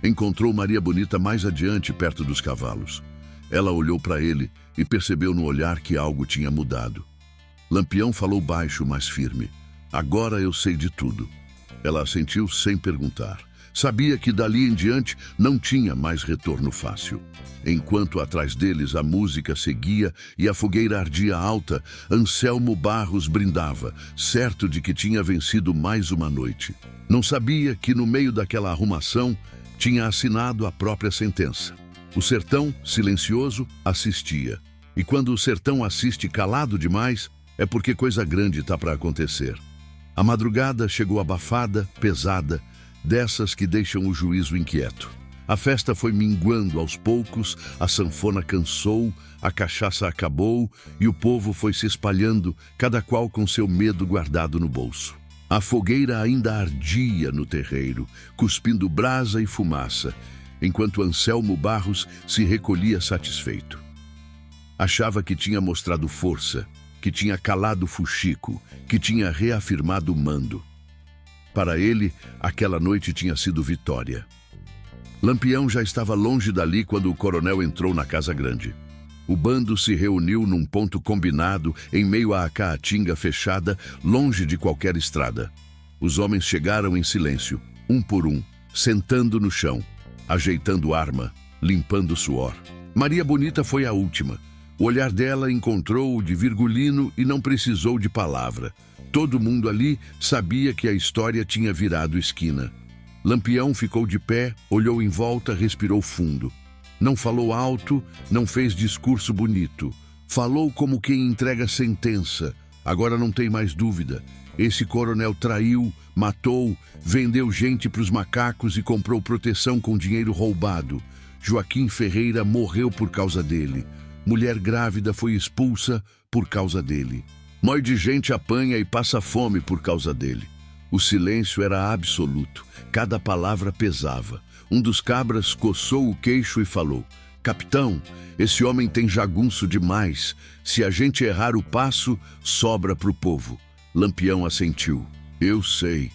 [SPEAKER 1] Encontrou Maria Bonita mais adiante, perto dos cavalos. Ela olhou para ele e percebeu no olhar que algo tinha mudado. Lampião falou baixo, mas firme. Agora eu sei de tudo. Ela assentiu sem perguntar. Sabia que dali em diante não tinha mais retorno fácil. Enquanto atrás deles a música seguia e a fogueira ardia alta, Anselmo Barros brindava, certo de que tinha vencido mais uma noite. Não sabia que no meio daquela arrumação tinha assinado a própria sentença. O sertão, silencioso, assistia. E quando o sertão assiste calado demais, é porque coisa grande está para acontecer. A madrugada chegou abafada, pesada, dessas que deixam o juízo inquieto. A festa foi minguando aos poucos, a sanfona cansou, a cachaça acabou e o povo foi se espalhando, cada qual com seu medo guardado no bolso. A fogueira ainda ardia no terreiro, cuspindo brasa e fumaça, enquanto Anselmo Barros se recolhia satisfeito. Achava que tinha mostrado força, que tinha calado Fuxico, que tinha reafirmado o mando. Para ele, aquela noite tinha sido vitória. Lampião já estava longe dali quando o coronel entrou na casa grande. O bando se reuniu num ponto combinado, em meio à caatinga fechada, longe de qualquer estrada. Os homens chegaram em silêncio, um por um, sentando no chão, ajeitando arma, limpando suor. Maria Bonita foi a última. O olhar dela encontrou o de Virgulino e não precisou de palavra. Todo mundo ali sabia que a história tinha virado esquina. Lampião ficou de pé, olhou em volta, respirou fundo. Não falou alto, não fez discurso bonito. Falou como quem entrega sentença. Agora não tem mais dúvida. Esse coronel traiu, matou, vendeu gente para os macacos e comprou proteção com dinheiro roubado. Joaquim Ferreira morreu por causa dele. Mulher grávida foi expulsa por causa dele. Mói de gente apanha e passa fome por causa dele. O silêncio era absoluto. Cada palavra pesava. Um dos cabras coçou o queixo e falou: "Capitão, esse homem tem jagunço demais. Se a gente errar o passo, sobra pro povo." Lampião assentiu. "Eu sei.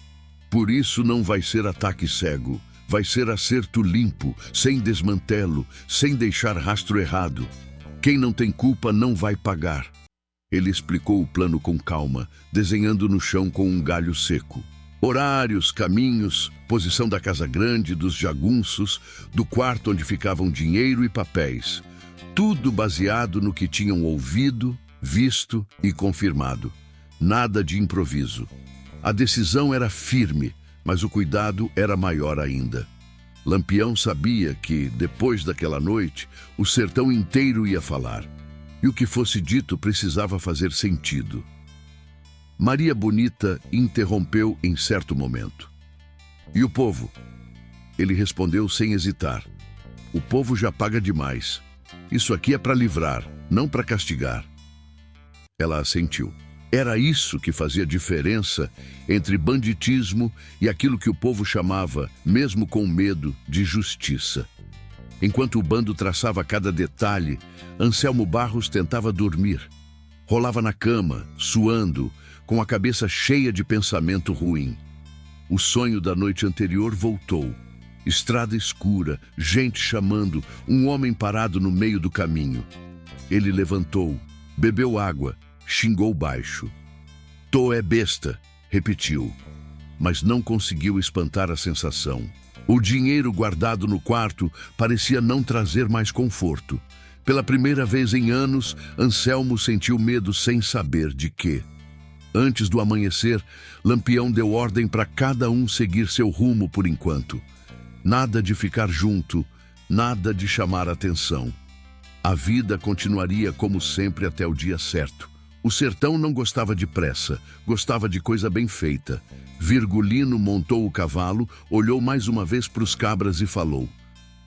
[SPEAKER 1] Por isso não vai ser ataque cego. Vai ser acerto limpo, sem desmantelo, sem deixar rastro errado. Quem não tem culpa não vai pagar." Ele explicou o plano com calma, desenhando no chão com um galho seco. Horários, caminhos, posição da casa grande, dos jagunços, do quarto onde ficavam dinheiro e papéis. Tudo baseado no que tinham ouvido, visto e confirmado. Nada de improviso. A decisão era firme, mas o cuidado era maior ainda. Lampião sabia que, depois daquela noite, o sertão inteiro ia falar. E o que fosse dito precisava fazer sentido. Maria Bonita interrompeu em certo momento. "E o povo?" Ele respondeu sem hesitar. "O povo já paga demais. Isso aqui é para livrar, não para castigar." Ela assentiu. Era isso que fazia diferença entre banditismo e aquilo que o povo chamava, mesmo com medo, de justiça. Enquanto o bando traçava cada detalhe, Anselmo Barros tentava dormir. Rolava na cama, suando, com a cabeça cheia de pensamento ruim. O sonho da noite anterior voltou. Estrada escura, gente chamando, um homem parado no meio do caminho. Ele levantou, bebeu água, xingou baixo. "Tô é besta", repetiu, mas não conseguiu espantar a sensação. O dinheiro guardado no quarto parecia não trazer mais conforto. Pela primeira vez em anos, Anselmo sentiu medo sem saber de quê. Antes do amanhecer, Lampião deu ordem para cada um seguir seu rumo por enquanto. Nada de ficar junto, nada de chamar atenção. A vida continuaria como sempre até o dia certo. O sertão não gostava de pressa, gostava de coisa bem feita. Virgulino montou o cavalo, olhou mais uma vez para os cabras e falou: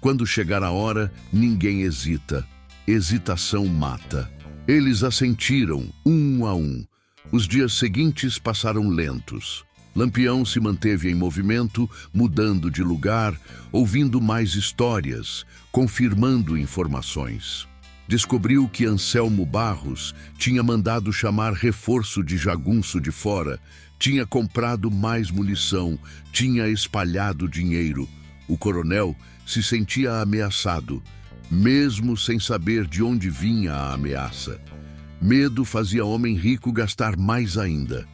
[SPEAKER 1] "Quando chegar a hora, ninguém hesita. Hesitação mata." Eles assentiram, um a um. Os dias seguintes passaram lentos. Lampião se manteve em movimento, mudando de lugar, ouvindo mais histórias, confirmando informações. Descobriu que Anselmo Barros tinha mandado chamar reforço de jagunço de fora, tinha comprado mais munição, tinha espalhado dinheiro. O coronel se sentia ameaçado, mesmo sem saber de onde vinha a ameaça. Medo fazia homem rico gastar mais ainda.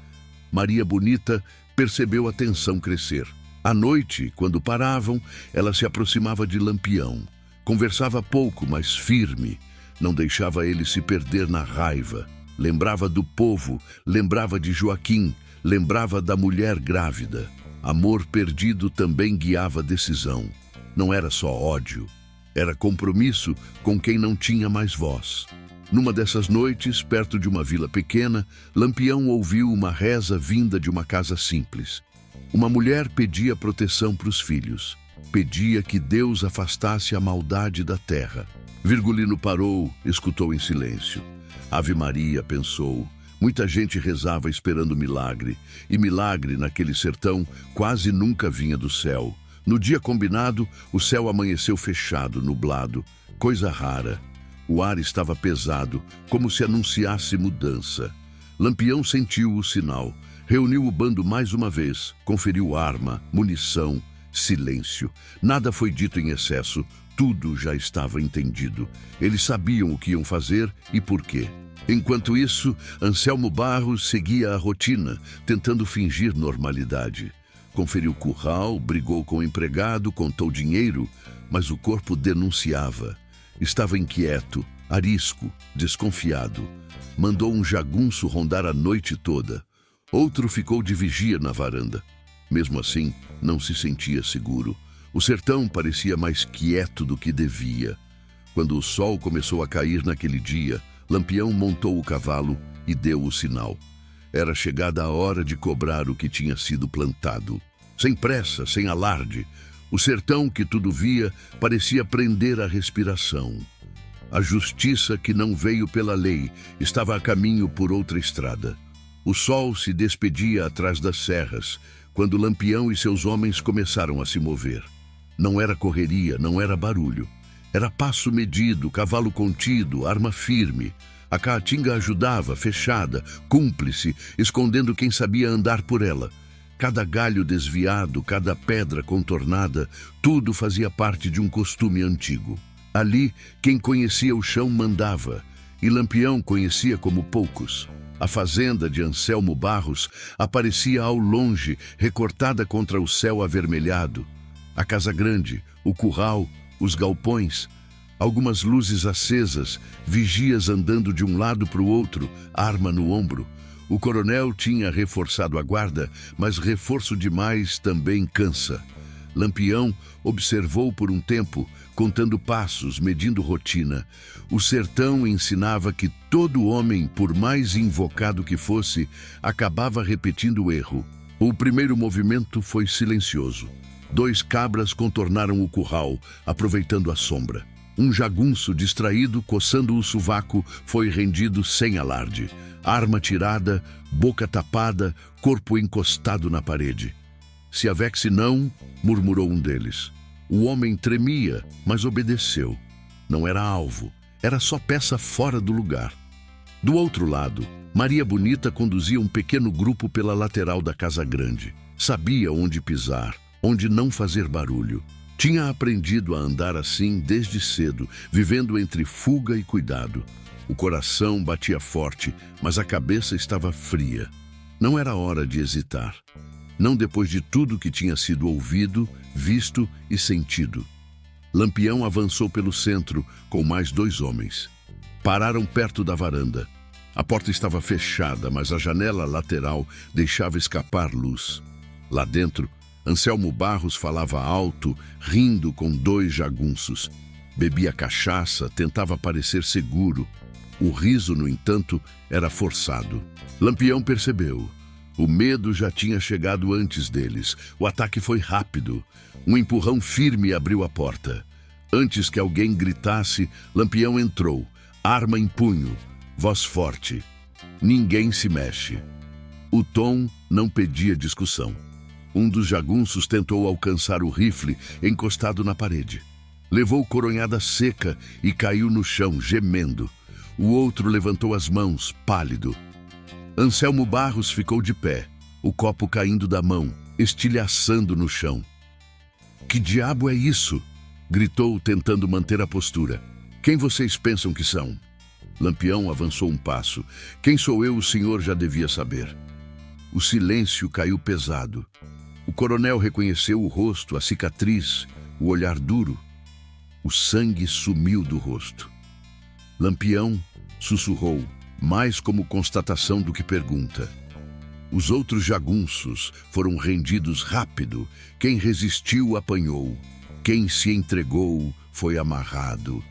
[SPEAKER 1] Maria Bonita percebeu a tensão crescer. À noite, quando paravam, ela se aproximava de Lampião. Conversava pouco, mas firme. Não deixava ele se perder na raiva. Lembrava do povo, lembrava de Joaquim, lembrava da mulher grávida. Amor perdido também guiava a decisão. Não era só ódio, era compromisso com quem não tinha mais voz. Numa dessas noites, perto de uma vila pequena, Lampião ouviu uma reza vinda de uma casa simples. Uma mulher pedia proteção para os filhos. Pedia que Deus afastasse a maldade da terra. Virgulino parou, escutou em silêncio. Ave Maria, pensou. Muita gente rezava esperando milagre, e milagre naquele sertão quase nunca vinha do céu. No dia combinado, o céu amanheceu fechado, nublado, coisa rara. O ar estava pesado, como se anunciasse mudança. Lampião sentiu o sinal, reuniu o bando mais uma vez, conferiu arma, munição, silêncio. Nada foi dito em excesso, tudo já estava entendido. Eles sabiam o que iam fazer e por quê. Enquanto isso, Anselmo Barros seguia a rotina, tentando fingir normalidade. Conferiu curral, brigou com o empregado, contou dinheiro, mas o corpo denunciava. Estava inquieto, arisco, desconfiado. Mandou um jagunço rondar a noite toda. Outro ficou de vigia na varanda. Mesmo assim, não se sentia seguro. O sertão parecia mais quieto do que devia. Quando o sol começou a cair naquele dia, Lampião montou o cavalo e deu o sinal. Era chegada a hora de cobrar o que tinha sido plantado. Sem pressa, sem alarde, o sertão que tudo via parecia prender a respiração. A justiça que não veio pela lei estava a caminho por outra estrada. O sol se despedia atrás das serras, quando Lampião e seus homens começaram a se mover. Não era correria, não era barulho. Era passo medido, cavalo contido, arma firme. A caatinga ajudava, fechada, cúmplice, escondendo quem sabia andar por ela. Cada galho desviado, cada pedra contornada, tudo fazia parte de um costume antigo. Ali, quem conhecia o chão mandava, e Lampião conhecia como poucos. A fazenda de Anselmo Barros aparecia ao longe, recortada contra o céu avermelhado. A casa grande, o curral, os galpões, algumas luzes acesas, vigias andando de um lado para o outro, arma no ombro. O coronel tinha reforçado a guarda, mas reforço demais também cansa. Lampião observou por um tempo, contando passos, medindo rotina. O sertão ensinava que todo homem, por mais invocado que fosse, acabava repetindo o erro. O primeiro movimento foi silencioso. 2 cabras contornaram o curral, aproveitando a sombra. Um jagunço distraído, coçando o sovaco, foi rendido sem alarde. Arma tirada, boca tapada, corpo encostado na parede. Se avexe não, murmurou um deles. O homem tremia, mas obedeceu. Não era alvo, era só peça fora do lugar. Do outro lado, Maria Bonita conduzia um pequeno grupo pela lateral da casa grande. Sabia onde pisar, onde não fazer barulho. Tinha aprendido a andar assim desde cedo, vivendo entre fuga e cuidado. O coração batia forte, mas a cabeça estava fria. Não era hora de hesitar. Não depois de tudo que tinha sido ouvido, visto e sentido. Lampião avançou pelo centro com mais 2 homens. Pararam perto da varanda. A porta estava fechada, mas a janela lateral deixava escapar luz. Lá dentro, Anselmo Barros falava alto, rindo com 2 jagunços. Bebia cachaça, tentava parecer seguro. O riso, no entanto, era forçado. Lampião percebeu. O medo já tinha chegado antes deles. O ataque foi rápido. Um empurrão firme abriu a porta. Antes que alguém gritasse, Lampião entrou, arma em punho, voz forte. Ninguém se mexe. O tom não pedia discussão. Um dos jagunços tentou alcançar o rifle encostado na parede. Levou coronhada seca e caiu no chão, gemendo. O outro levantou as mãos, pálido. Anselmo Barros ficou de pé, o copo caindo da mão, estilhaçando no chão. Que diabo é isso? Gritou, tentando manter a postura. Quem vocês pensam que são? Lampião avançou um passo. Quem sou eu, o senhor já devia saber. O silêncio caiu pesado. O coronel reconheceu o rosto, a cicatriz, o olhar duro. O sangue sumiu do rosto. Lampião sussurrou, mais como constatação do que pergunta. Os outros jagunços foram rendidos rápido. Quem resistiu apanhou. Quem se entregou foi amarrado.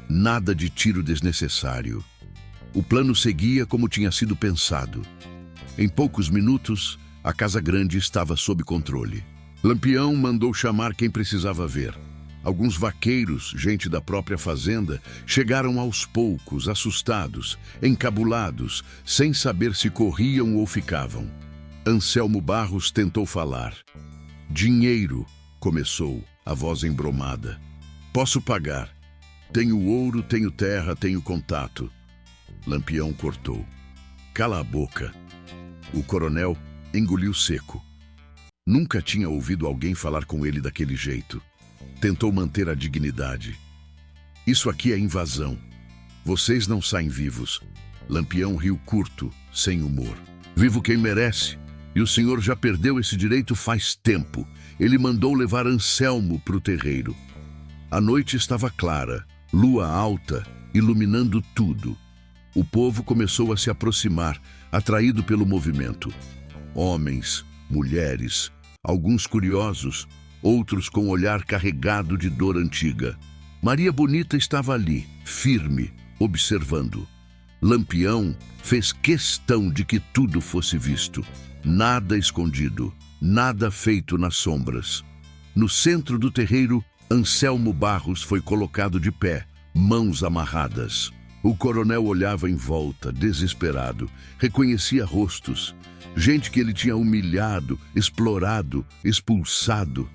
[SPEAKER 1] Nada de tiro desnecessário. O plano seguia como tinha sido pensado. Em poucos minutos, a casa grande estava sob controle. Lampião mandou chamar quem precisava ver. Alguns vaqueiros, gente da própria fazenda, chegaram aos poucos, assustados, encabulados, sem saber se corriam ou ficavam. Anselmo Barros tentou falar. Dinheiro, começou, a voz embromada. Posso pagar. Tenho ouro, tenho terra, tenho contato. Lampião cortou. Cala a boca. O coronel engoliu seco. Nunca tinha ouvido alguém falar com ele daquele jeito. Tentou manter a dignidade. Isso aqui é invasão. Vocês não saem vivos. Lampião riu curto, sem humor. Vivo quem merece. E o senhor já perdeu esse direito faz tempo. Ele mandou levar Anselmo para o terreiro. A noite estava clara, lua alta, iluminando tudo. O povo começou a se aproximar, atraído pelo movimento. Homens, mulheres, alguns curiosos, outros com olhar carregado de dor antiga. Maria Bonita estava ali, firme, observando. Lampião fez questão de que tudo fosse visto. Nada escondido, nada feito nas sombras. No centro do terreiro, Anselmo Barros foi colocado de pé, mãos amarradas. O coronel olhava em volta, desesperado. Reconhecia rostos. Gente que ele tinha humilhado, explorado, expulsado.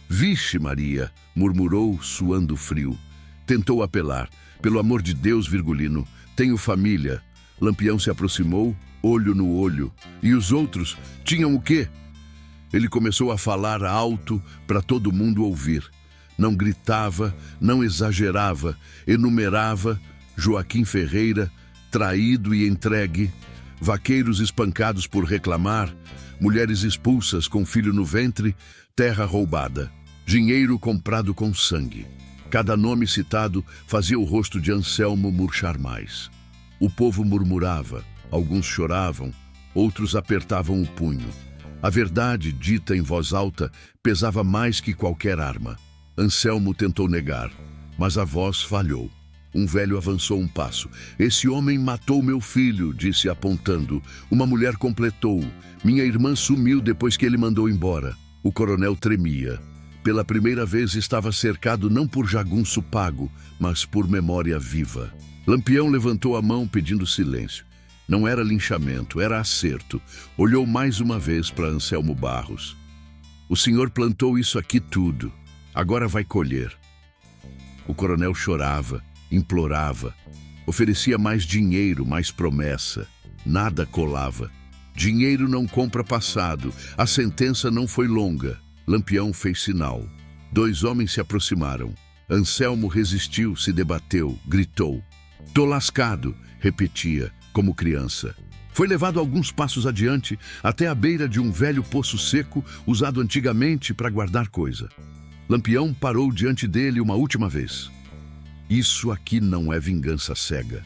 [SPEAKER 1] Vixe Maria, murmurou, suando frio. Tentou apelar. Pelo amor de Deus, Virgulino, tenho família. Lampião se aproximou, olho no olho. E os outros tinham o quê? Ele começou a falar alto para todo mundo ouvir. Não gritava, não exagerava, enumerava Joaquim Ferreira, traído e entregue, vaqueiros espancados por reclamar, mulheres expulsas com filho no ventre, terra roubada, dinheiro comprado com sangue. Cada nome citado fazia o rosto de Anselmo murchar mais. O povo murmurava, alguns choravam, outros apertavam o punho. A verdade, dita em voz alta, pesava mais que qualquer arma. Anselmo tentou negar, mas a voz falhou. Um velho avançou um passo. Esse homem matou meu filho, disse apontando. Uma mulher completou. Minha irmã sumiu depois que ele mandou embora. O coronel tremia. Pela primeira vez estava cercado não por jagunço pago, mas por memória viva. Lampião levantou a mão pedindo silêncio. Não era linchamento, era acerto. Olhou mais uma vez para Anselmo Barros. O senhor plantou isso aqui tudo. Agora vai colher. O coronel chorava, implorava. Oferecia mais dinheiro, mais promessa. Nada colava. Dinheiro não compra passado. A sentença não foi longa. Lampião fez sinal. 2 homens se aproximaram. Anselmo resistiu, se debateu, gritou. Tô lascado, repetia, como criança. Foi levado alguns passos adiante, até a beira de um velho poço seco, usado antigamente para guardar coisa. Lampião parou diante dele uma última vez. Isso aqui não é vingança cega,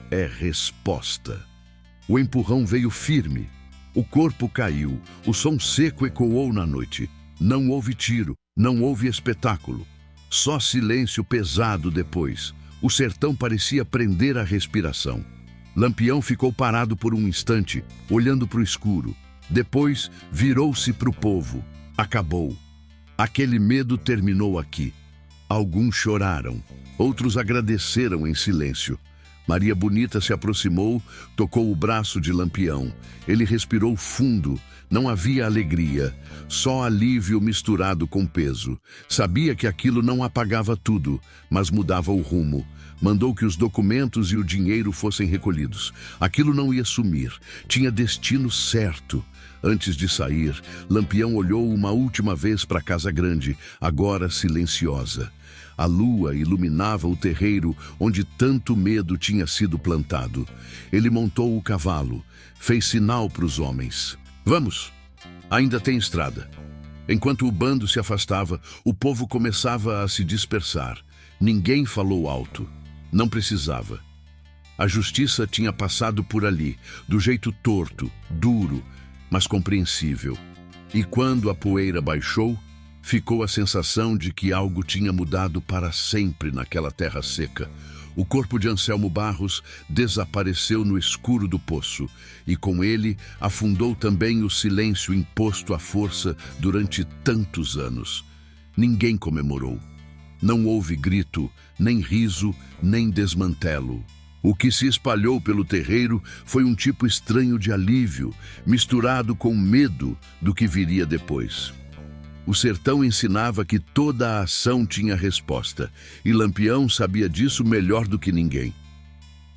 [SPEAKER 1] é resposta. O empurrão veio firme. O corpo caiu, o som seco ecoou na noite. Não houve tiro, não houve espetáculo. Só silêncio pesado depois. O sertão parecia prender a respiração. Lampião ficou parado por um instante, olhando para o escuro. Depois virou-se para o povo. Acabou. Aquele medo terminou aqui. Alguns choraram, outros agradeceram em silêncio. Maria Bonita se aproximou, tocou o braço de Lampião. Ele respirou fundo. Não havia alegria, só alívio misturado com peso. Sabia que aquilo não apagava tudo, mas mudava o rumo. Mandou que os documentos e o dinheiro fossem recolhidos. Aquilo não ia sumir, tinha destino certo. Antes de sair, Lampião olhou uma última vez para a casa grande, agora silenciosa. A lua iluminava o terreiro onde tanto medo tinha sido plantado. Ele montou o cavalo, fez sinal para os homens. Vamos, ainda tem estrada. Enquanto o bando se afastava, o povo começava a se dispersar. Ninguém falou alto. Não precisava. A justiça tinha passado por ali, do jeito torto, duro, mas compreensível. E quando a poeira baixou, ficou a sensação de que algo tinha mudado para sempre naquela terra seca. O corpo de Anselmo Barros desapareceu no escuro do poço, e com ele afundou também o silêncio imposto à força durante tantos anos. Ninguém comemorou. Não houve grito, nem riso, nem desmantelo. O que se espalhou pelo terreiro foi um tipo estranho de alívio, misturado com medo do que viria depois. O sertão ensinava que toda a ação tinha resposta, e Lampião sabia disso melhor do que ninguém.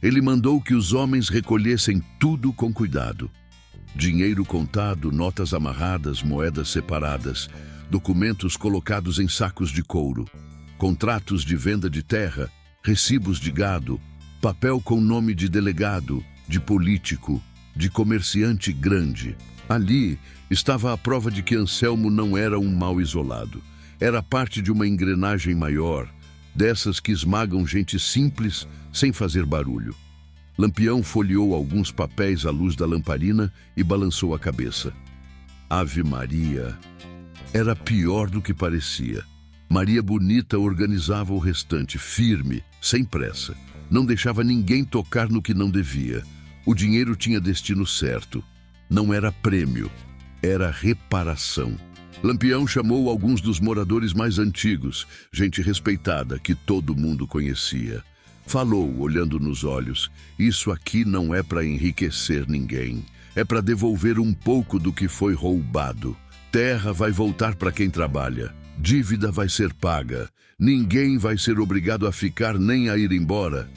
[SPEAKER 1] Ele mandou que os homens recolhessem tudo com cuidado. Dinheiro contado, notas amarradas, moedas separadas, documentos colocados em sacos de couro, contratos de venda de terra, recibos de gado, papel com nome de delegado, de político, de comerciante grande. Ali estava a prova de que Anselmo não era um mal isolado. Era parte de uma engrenagem maior, dessas que esmagam gente simples sem fazer barulho. Lampião folheou alguns papéis à luz da lamparina e balançou a cabeça. Ave Maria! Era pior do que parecia. Maria Bonita organizava o restante, firme, sem pressa. Não deixava ninguém tocar no que não devia. O dinheiro tinha destino certo. Não era prêmio, era reparação. Lampião chamou alguns dos moradores mais antigos, gente respeitada que todo mundo conhecia. Falou, olhando nos olhos: isso aqui não é para enriquecer ninguém. É para devolver um pouco do que foi roubado. Terra vai voltar para quem trabalha. Dívida vai ser paga. Ninguém vai ser obrigado a ficar nem a ir embora.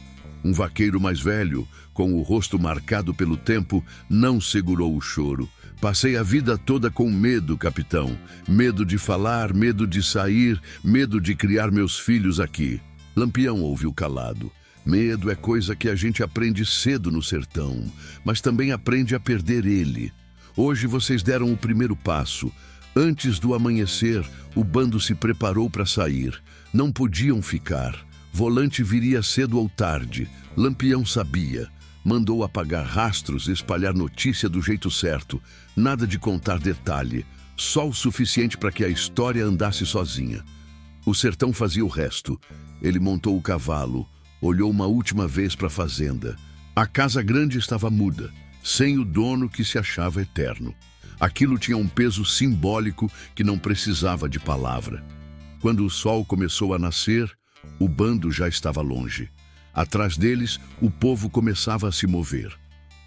[SPEAKER 1] Um vaqueiro mais velho, com o rosto marcado pelo tempo, não segurou o choro. Passei a vida toda com medo, capitão. Medo de falar, medo de sair, medo de criar meus filhos aqui. Lampião ouviu calado. Medo é coisa que a gente aprende cedo no sertão, mas também aprende a perder ele. Hoje vocês deram o primeiro passo. Antes do amanhecer, o bando se preparou para sair. Não podiam ficar. Volante viria cedo ou tarde. Lampião sabia. Mandou apagar rastros, espalhar notícia do jeito certo. Nada de contar detalhe. Só o suficiente para que a história andasse sozinha. O sertão fazia o resto. Ele montou o cavalo. Olhou uma última vez para a fazenda. A casa grande estava muda, sem o dono que se achava eterno. Aquilo tinha um peso simbólico que não precisava de palavra. Quando o sol começou a nascer, o bando já estava longe. Atrás deles, o povo começava a se mover.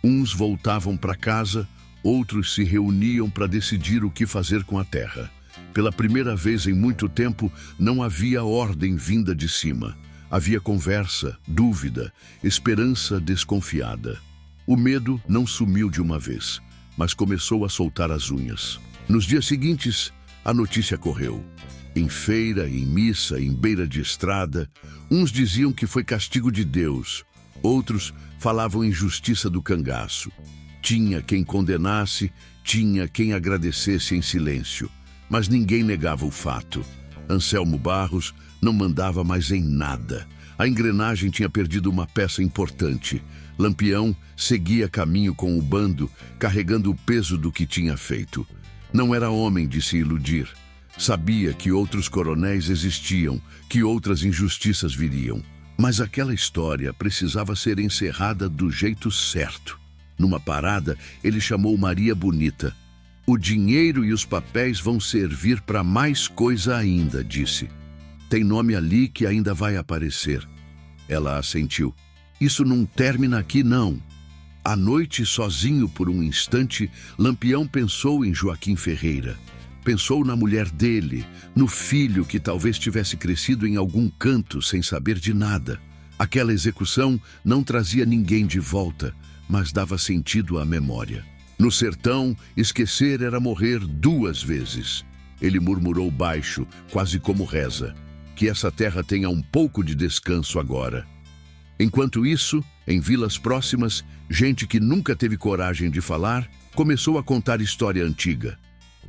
[SPEAKER 1] Uns voltavam para casa, outros se reuniam para decidir o que fazer com a terra. Pela primeira vez em muito tempo, não havia ordem vinda de cima. Havia conversa, dúvida, esperança desconfiada. O medo não sumiu de uma vez, mas começou a soltar as unhas. Nos dias seguintes, a notícia correu. Em feira, em missa, em beira de estrada, uns diziam que foi castigo de Deus, outros falavam em justiça do cangaço. Tinha quem condenasse, tinha quem agradecesse em silêncio, mas ninguém negava o fato. Anselmo Barros não mandava mais em nada. A engrenagem tinha perdido uma peça importante. Lampião seguia caminho com o bando, carregando o peso do que tinha feito. Não era homem de se iludir. Sabia que outros coronéis existiam, que outras injustiças viriam. Mas aquela história precisava ser encerrada do jeito certo. Numa parada, ele chamou Maria Bonita. O dinheiro e os papéis vão servir para mais coisa ainda, disse. Tem nome ali que ainda vai aparecer. Ela assentiu. Isso não termina aqui, não. À noite, sozinho por um instante, Lampião pensou em Joaquim Ferreira. Pensou na mulher dele, no filho que talvez tivesse crescido em algum canto sem saber de nada. Aquela execução não trazia ninguém de volta, mas dava sentido à memória. No sertão, esquecer era morrer 2 vezes. Ele murmurou baixo, quase como reza. Que essa terra tenha um pouco de descanso agora. Enquanto isso, em vilas próximas, gente que nunca teve coragem de falar, começou a contar história antiga.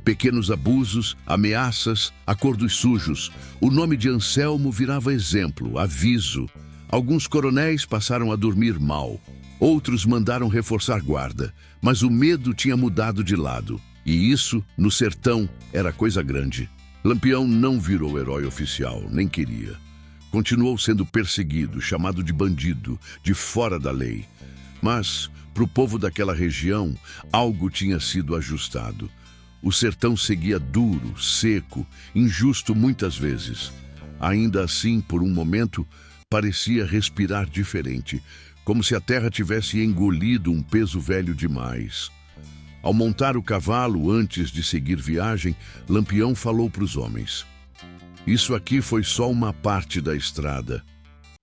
[SPEAKER 1] Pequenos abusos, ameaças, acordos sujos. O nome de Anselmo virava exemplo, aviso. Alguns coronéis passaram a dormir mal. Outros mandaram reforçar guarda. Mas o medo tinha mudado de lado. E isso, no sertão, era coisa grande. Lampião não virou herói oficial, nem queria. Continuou sendo perseguido, chamado de bandido, de fora da lei. Mas, para o povo daquela região, algo tinha sido ajustado. O sertão seguia duro, seco, injusto muitas vezes. Ainda assim, por um momento, parecia respirar diferente, como se a terra tivesse engolido um peso velho demais. Ao montar o cavalo antes de seguir viagem, Lampião falou para os homens: "Isso aqui foi só uma parte da estrada.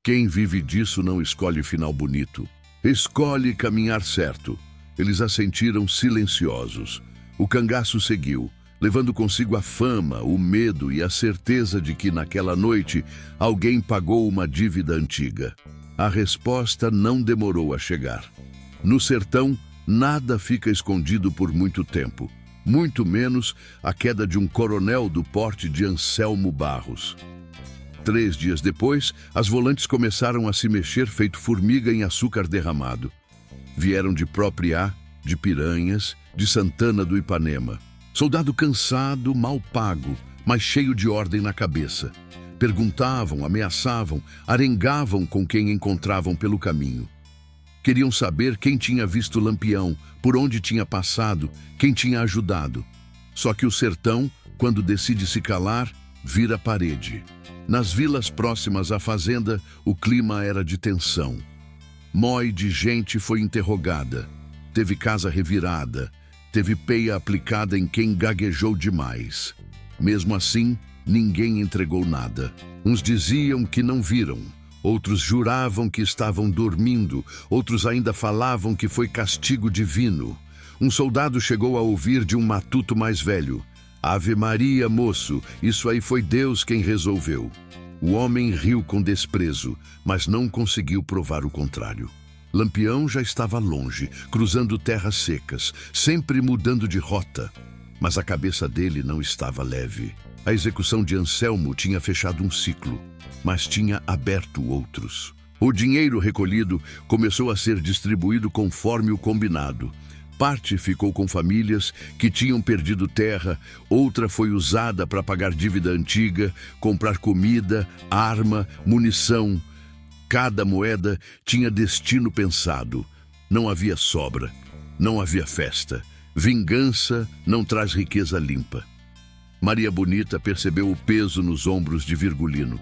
[SPEAKER 1] Quem vive disso não escolhe final bonito. Escolhe caminhar certo." Eles assentiram silenciosos. O cangaço seguiu, levando consigo a fama, o medo e a certeza de que naquela noite alguém pagou uma dívida antiga. A resposta não demorou a chegar. No sertão, nada fica escondido por muito tempo, muito menos a queda de um coronel do porte de Anselmo Barros. 3 dias depois, as volantes começaram a se mexer feito formiga em açúcar derramado. Vieram de Propriá, de Piranhas, de Santana do Ipanema. Soldado cansado, mal pago, mas cheio de ordem na cabeça. Perguntavam, ameaçavam, arengavam com quem encontravam pelo caminho. Queriam saber quem tinha visto Lampião, por onde tinha passado, quem tinha ajudado. Só que o sertão, quando decide se calar, vira parede. Nas vilas próximas à fazenda, o clima era de tensão. Mói de gente foi interrogada. Teve casa revirada. Teve peia aplicada em quem gaguejou demais. Mesmo assim, ninguém entregou nada. Uns diziam que não viram. Outros juravam que estavam dormindo. Outros ainda falavam que foi castigo divino. Um soldado chegou a ouvir de um matuto mais velho: "Ave Maria, moço, isso aí foi Deus quem resolveu." O homem riu com desprezo, mas não conseguiu provar o contrário. Lampião já estava longe, cruzando terras secas, sempre mudando de rota. Mas a cabeça dele não estava leve. A execução de Anselmo tinha fechado um ciclo, mas tinha aberto outros. O dinheiro recolhido começou a ser distribuído conforme o combinado. Parte ficou com famílias que tinham perdido terra, outra foi usada para pagar dívida antiga, comprar comida, arma, munição. Cada moeda tinha destino pensado. Não havia sobra, não havia festa. Vingança não traz riqueza limpa. Maria Bonita percebeu o peso nos ombros de Virgulino.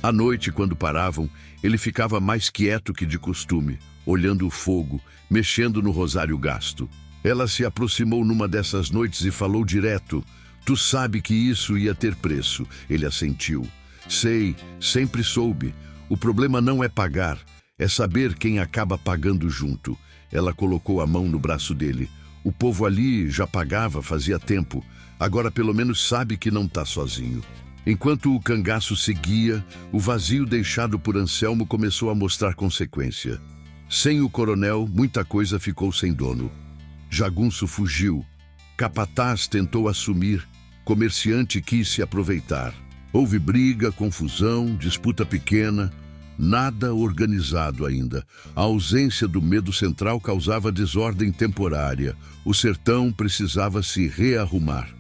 [SPEAKER 1] À noite, quando paravam, ele ficava mais quieto que de costume, olhando o fogo, mexendo no rosário gasto. Ela se aproximou numa dessas noites e falou direto: "Tu sabe que isso ia ter preço." Ele assentiu. "Sei, sempre soube. O problema não é pagar, é saber quem acaba pagando junto." Ela colocou a mão no braço dele. "O povo ali já pagava fazia tempo. Agora pelo menos sabe que não está sozinho." Enquanto o cangaço seguia, o vazio deixado por Anselmo começou a mostrar consequência. Sem o coronel, muita coisa ficou sem dono. Jagunço fugiu. Capataz tentou assumir. Comerciante quis se aproveitar. Houve briga, confusão, disputa pequena. Nada organizado ainda. A ausência do medo central causava desordem temporária. O sertão precisava se rearrumar.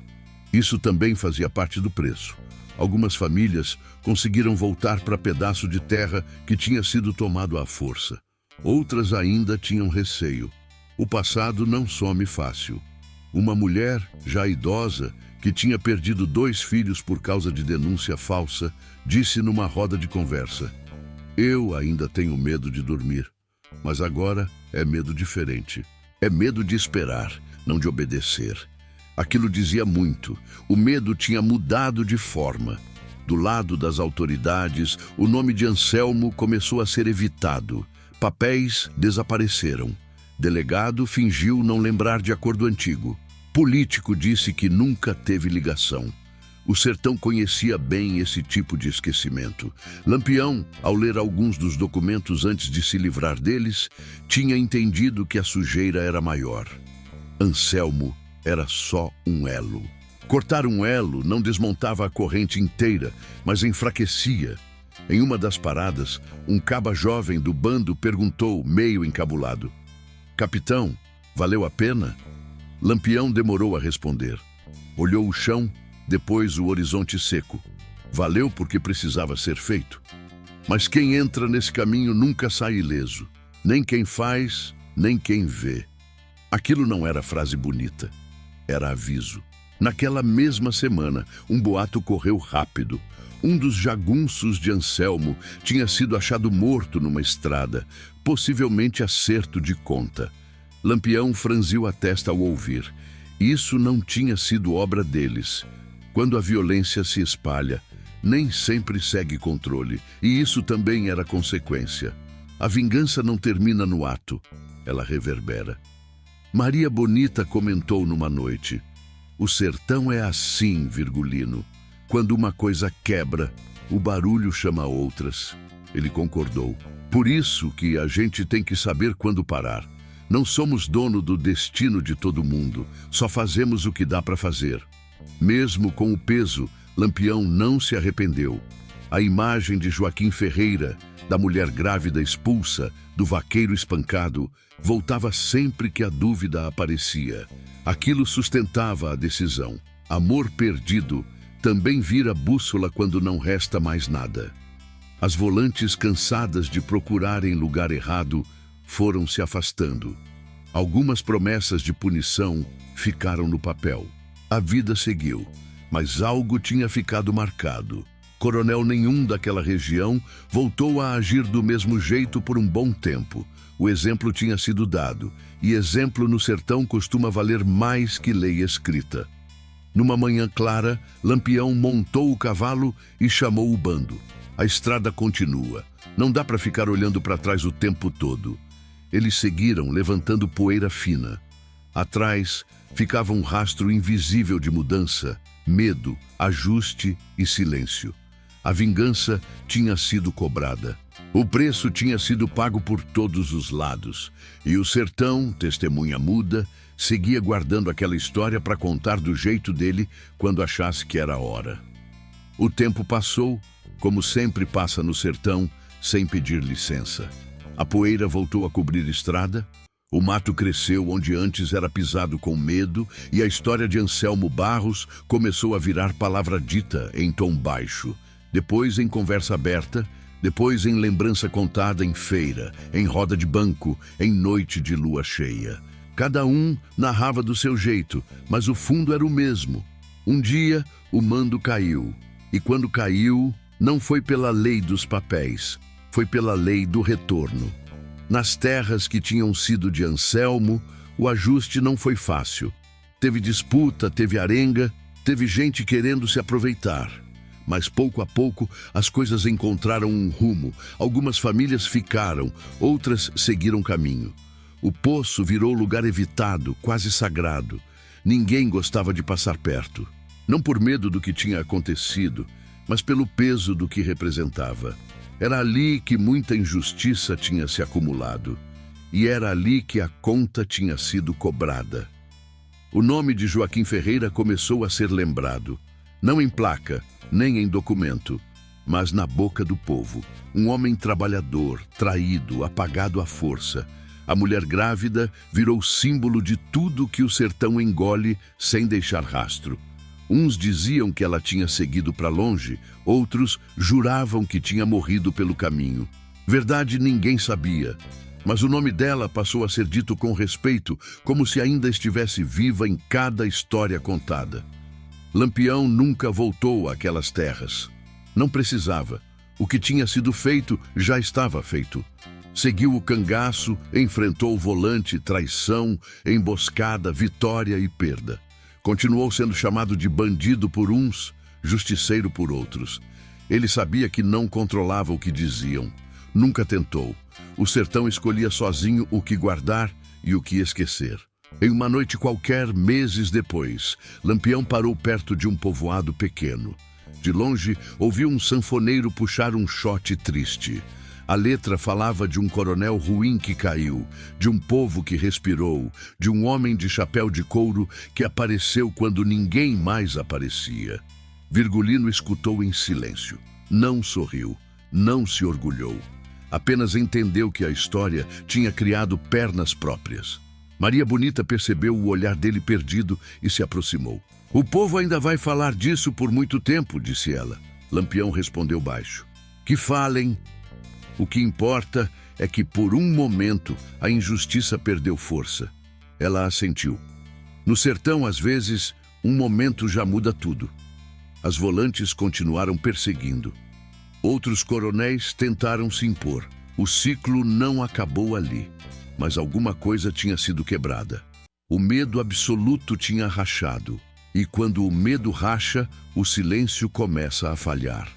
[SPEAKER 1] Isso também fazia parte do preço. Algumas famílias conseguiram voltar para pedaço de terra que tinha sido tomado à força. Outras ainda tinham receio. O passado não some fácil. Uma mulher, já idosa, que tinha perdido 2 filhos por causa de denúncia falsa, disse numa roda de conversa: "Eu ainda tenho medo de dormir, mas agora é medo diferente. É medo de esperar, não de obedecer." Aquilo dizia muito. O medo tinha mudado de forma. Do lado das autoridades, o nome de Anselmo começou a ser evitado. Papéis desapareceram. Delegado fingiu não lembrar de acordo antigo. Político disse que nunca teve ligação. O sertão conhecia bem esse tipo de esquecimento. Lampião, ao ler alguns dos documentos antes de se livrar deles, tinha entendido que a sujeira era maior. Anselmo era só um elo. Cortar um elo não desmontava a corrente inteira, mas enfraquecia. Em uma das paradas, um caba jovem do bando perguntou, meio encabulado: "Capitão, valeu a pena?" Lampião demorou a responder. Olhou o chão, depois o horizonte seco. Valeu porque precisava ser feito. Mas quem entra nesse caminho nunca sai ileso. Nem quem faz, nem quem vê. Aquilo não era frase bonita. Era aviso. Naquela mesma semana, um boato correu rápido. Um dos jagunços de Anselmo tinha sido achado morto numa estrada, possivelmente acerto de conta. Lampião franziu a testa ao ouvir. Isso não tinha sido obra deles. Quando a violência se espalha, nem sempre segue controle, e isso também era consequência. A vingança não termina no ato, ela reverbera. Maria Bonita comentou numa noite: "O sertão é assim, Virgulino. Quando uma coisa quebra, o barulho chama outras." Ele concordou. "Por isso que a gente tem que saber quando parar. Não somos dono do destino de todo mundo, só fazemos o que dá para fazer." Mesmo com o peso, Lampião não se arrependeu. A imagem de Joaquim Ferreira, da mulher grávida expulsa, do vaqueiro espancado, voltava sempre que a dúvida aparecia. Aquilo sustentava a decisão. Amor perdido também vira bússola quando não resta mais nada. As volantes, cansadas de procurar em lugar errado, foram se afastando. Algumas promessas de punição ficaram no papel. A vida seguiu, mas algo tinha ficado marcado. Coronel nenhum daquela região voltou a agir do mesmo jeito por um bom tempo. O exemplo tinha sido dado, e exemplo no sertão costuma valer mais que lei escrita. Numa manhã clara, Lampião montou o cavalo e chamou o bando. A estrada continua. Não dá para ficar olhando para trás o tempo todo. Eles seguiram, levantando poeira fina. Atrás ficava um rastro invisível de mudança, medo, ajuste e silêncio. A vingança tinha sido cobrada. O preço tinha sido pago por todos os lados. E o sertão, testemunha muda, seguia guardando aquela história para contar do jeito dele quando achasse que era a hora. O tempo passou, como sempre passa no sertão, sem pedir licença. A poeira voltou a cobrir a estrada, o mato cresceu onde antes era pisado com medo e a história de Anselmo Barros começou a virar palavra dita em tom baixo, depois em conversa aberta, depois em lembrança contada em feira, em roda de banco, em noite de lua cheia. Cada um narrava do seu jeito, mas o fundo era o mesmo. Um dia, o mando caiu. E quando caiu, não foi pela lei dos papéis, foi pela lei do retorno. Nas terras que tinham sido de Anselmo, o ajuste não foi fácil. Teve disputa, teve arenga, teve gente querendo se aproveitar. Mas pouco a pouco as coisas encontraram um rumo. Algumas famílias ficaram, outras seguiram caminho. O poço virou lugar evitado, quase sagrado. Ninguém gostava de passar perto. Não por medo do que tinha acontecido, mas pelo peso do que representava. Era ali que muita injustiça tinha se acumulado. E era ali que a conta tinha sido cobrada. O nome de Joaquim Ferreira começou a ser lembrado. Não em placa, nem em documento, mas na boca do povo. Um homem trabalhador, traído, apagado à força. A mulher grávida virou símbolo de tudo que o sertão engole sem deixar rastro. Uns diziam que ela tinha seguido para longe, outros juravam que tinha morrido pelo caminho. Verdade ninguém sabia, mas o nome dela passou a ser dito com respeito, como se ainda estivesse viva em cada história contada. Lampião nunca voltou àquelas terras. Não precisava. O que tinha sido feito já estava feito. Seguiu o cangaço, enfrentou o volante, traição, emboscada, vitória e perda. Continuou sendo chamado de bandido por uns, justiceiro por outros. Ele sabia que não controlava o que diziam. Nunca tentou. O sertão escolhia sozinho o que guardar e o que esquecer. Em uma noite qualquer, meses depois, Lampião parou perto de um povoado pequeno. De longe, ouviu um sanfoneiro puxar um xote triste. A letra falava de um coronel ruim que caiu, de um povo que respirou, de um homem de chapéu de couro que apareceu quando ninguém mais aparecia. Virgulino escutou em silêncio. Não sorriu, não se orgulhou. Apenas entendeu que a história tinha criado pernas próprias. Maria Bonita percebeu o olhar dele perdido e se aproximou. "O povo ainda vai falar disso por muito tempo", disse ela. Lampião respondeu baixo. Que falem. O que importa é que, por um momento, a injustiça perdeu força. Ela assentiu. No sertão, às vezes, um momento já muda tudo. As volantes continuaram perseguindo. Outros coronéis tentaram se impor. O ciclo não acabou ali, mas alguma coisa tinha sido quebrada. O medo absoluto tinha rachado. E quando o medo racha, o silêncio começa a falhar.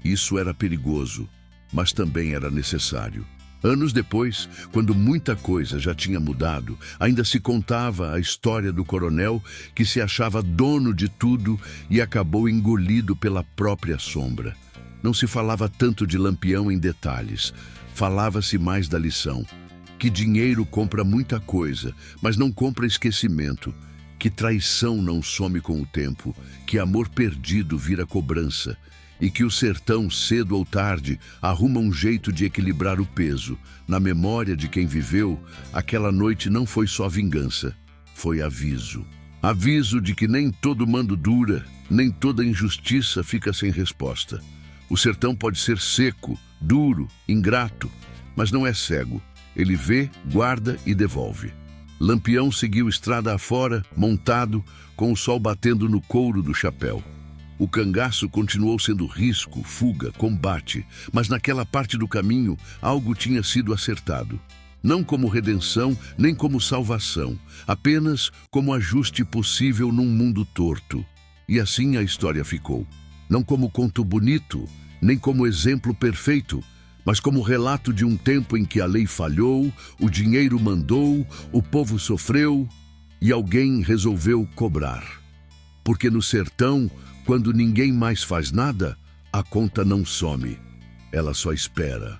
[SPEAKER 1] Isso era perigoso, mas também era necessário. Anos depois, quando muita coisa já tinha mudado, ainda se contava a história do coronel que se achava dono de tudo e acabou engolido pela própria sombra. Não se falava tanto de Lampião em detalhes, falava-se mais da lição. Que dinheiro compra muita coisa, mas não compra esquecimento. Que traição não some com o tempo, que amor perdido vira cobrança. E que o sertão, cedo ou tarde, arruma um jeito de equilibrar o peso. Na memória de quem viveu, aquela noite não foi só vingança, foi aviso. Aviso de que nem todo mando dura, nem toda injustiça fica sem resposta. O sertão pode ser seco, duro, ingrato, mas não é cego. Ele vê, guarda e devolve. Lampião seguiu estrada afora, montado, com o sol batendo no couro do chapéu. O cangaço continuou sendo risco, fuga, combate, mas naquela parte do caminho algo tinha sido acertado. Não como redenção, nem como salvação, apenas como ajuste possível num mundo torto. E assim a história ficou. Não como conto bonito, nem como exemplo perfeito, mas como relato de um tempo em que a lei falhou, o dinheiro mandou, o povo sofreu e alguém resolveu cobrar. Porque no sertão, quando ninguém mais faz nada, a conta não some, ela só espera.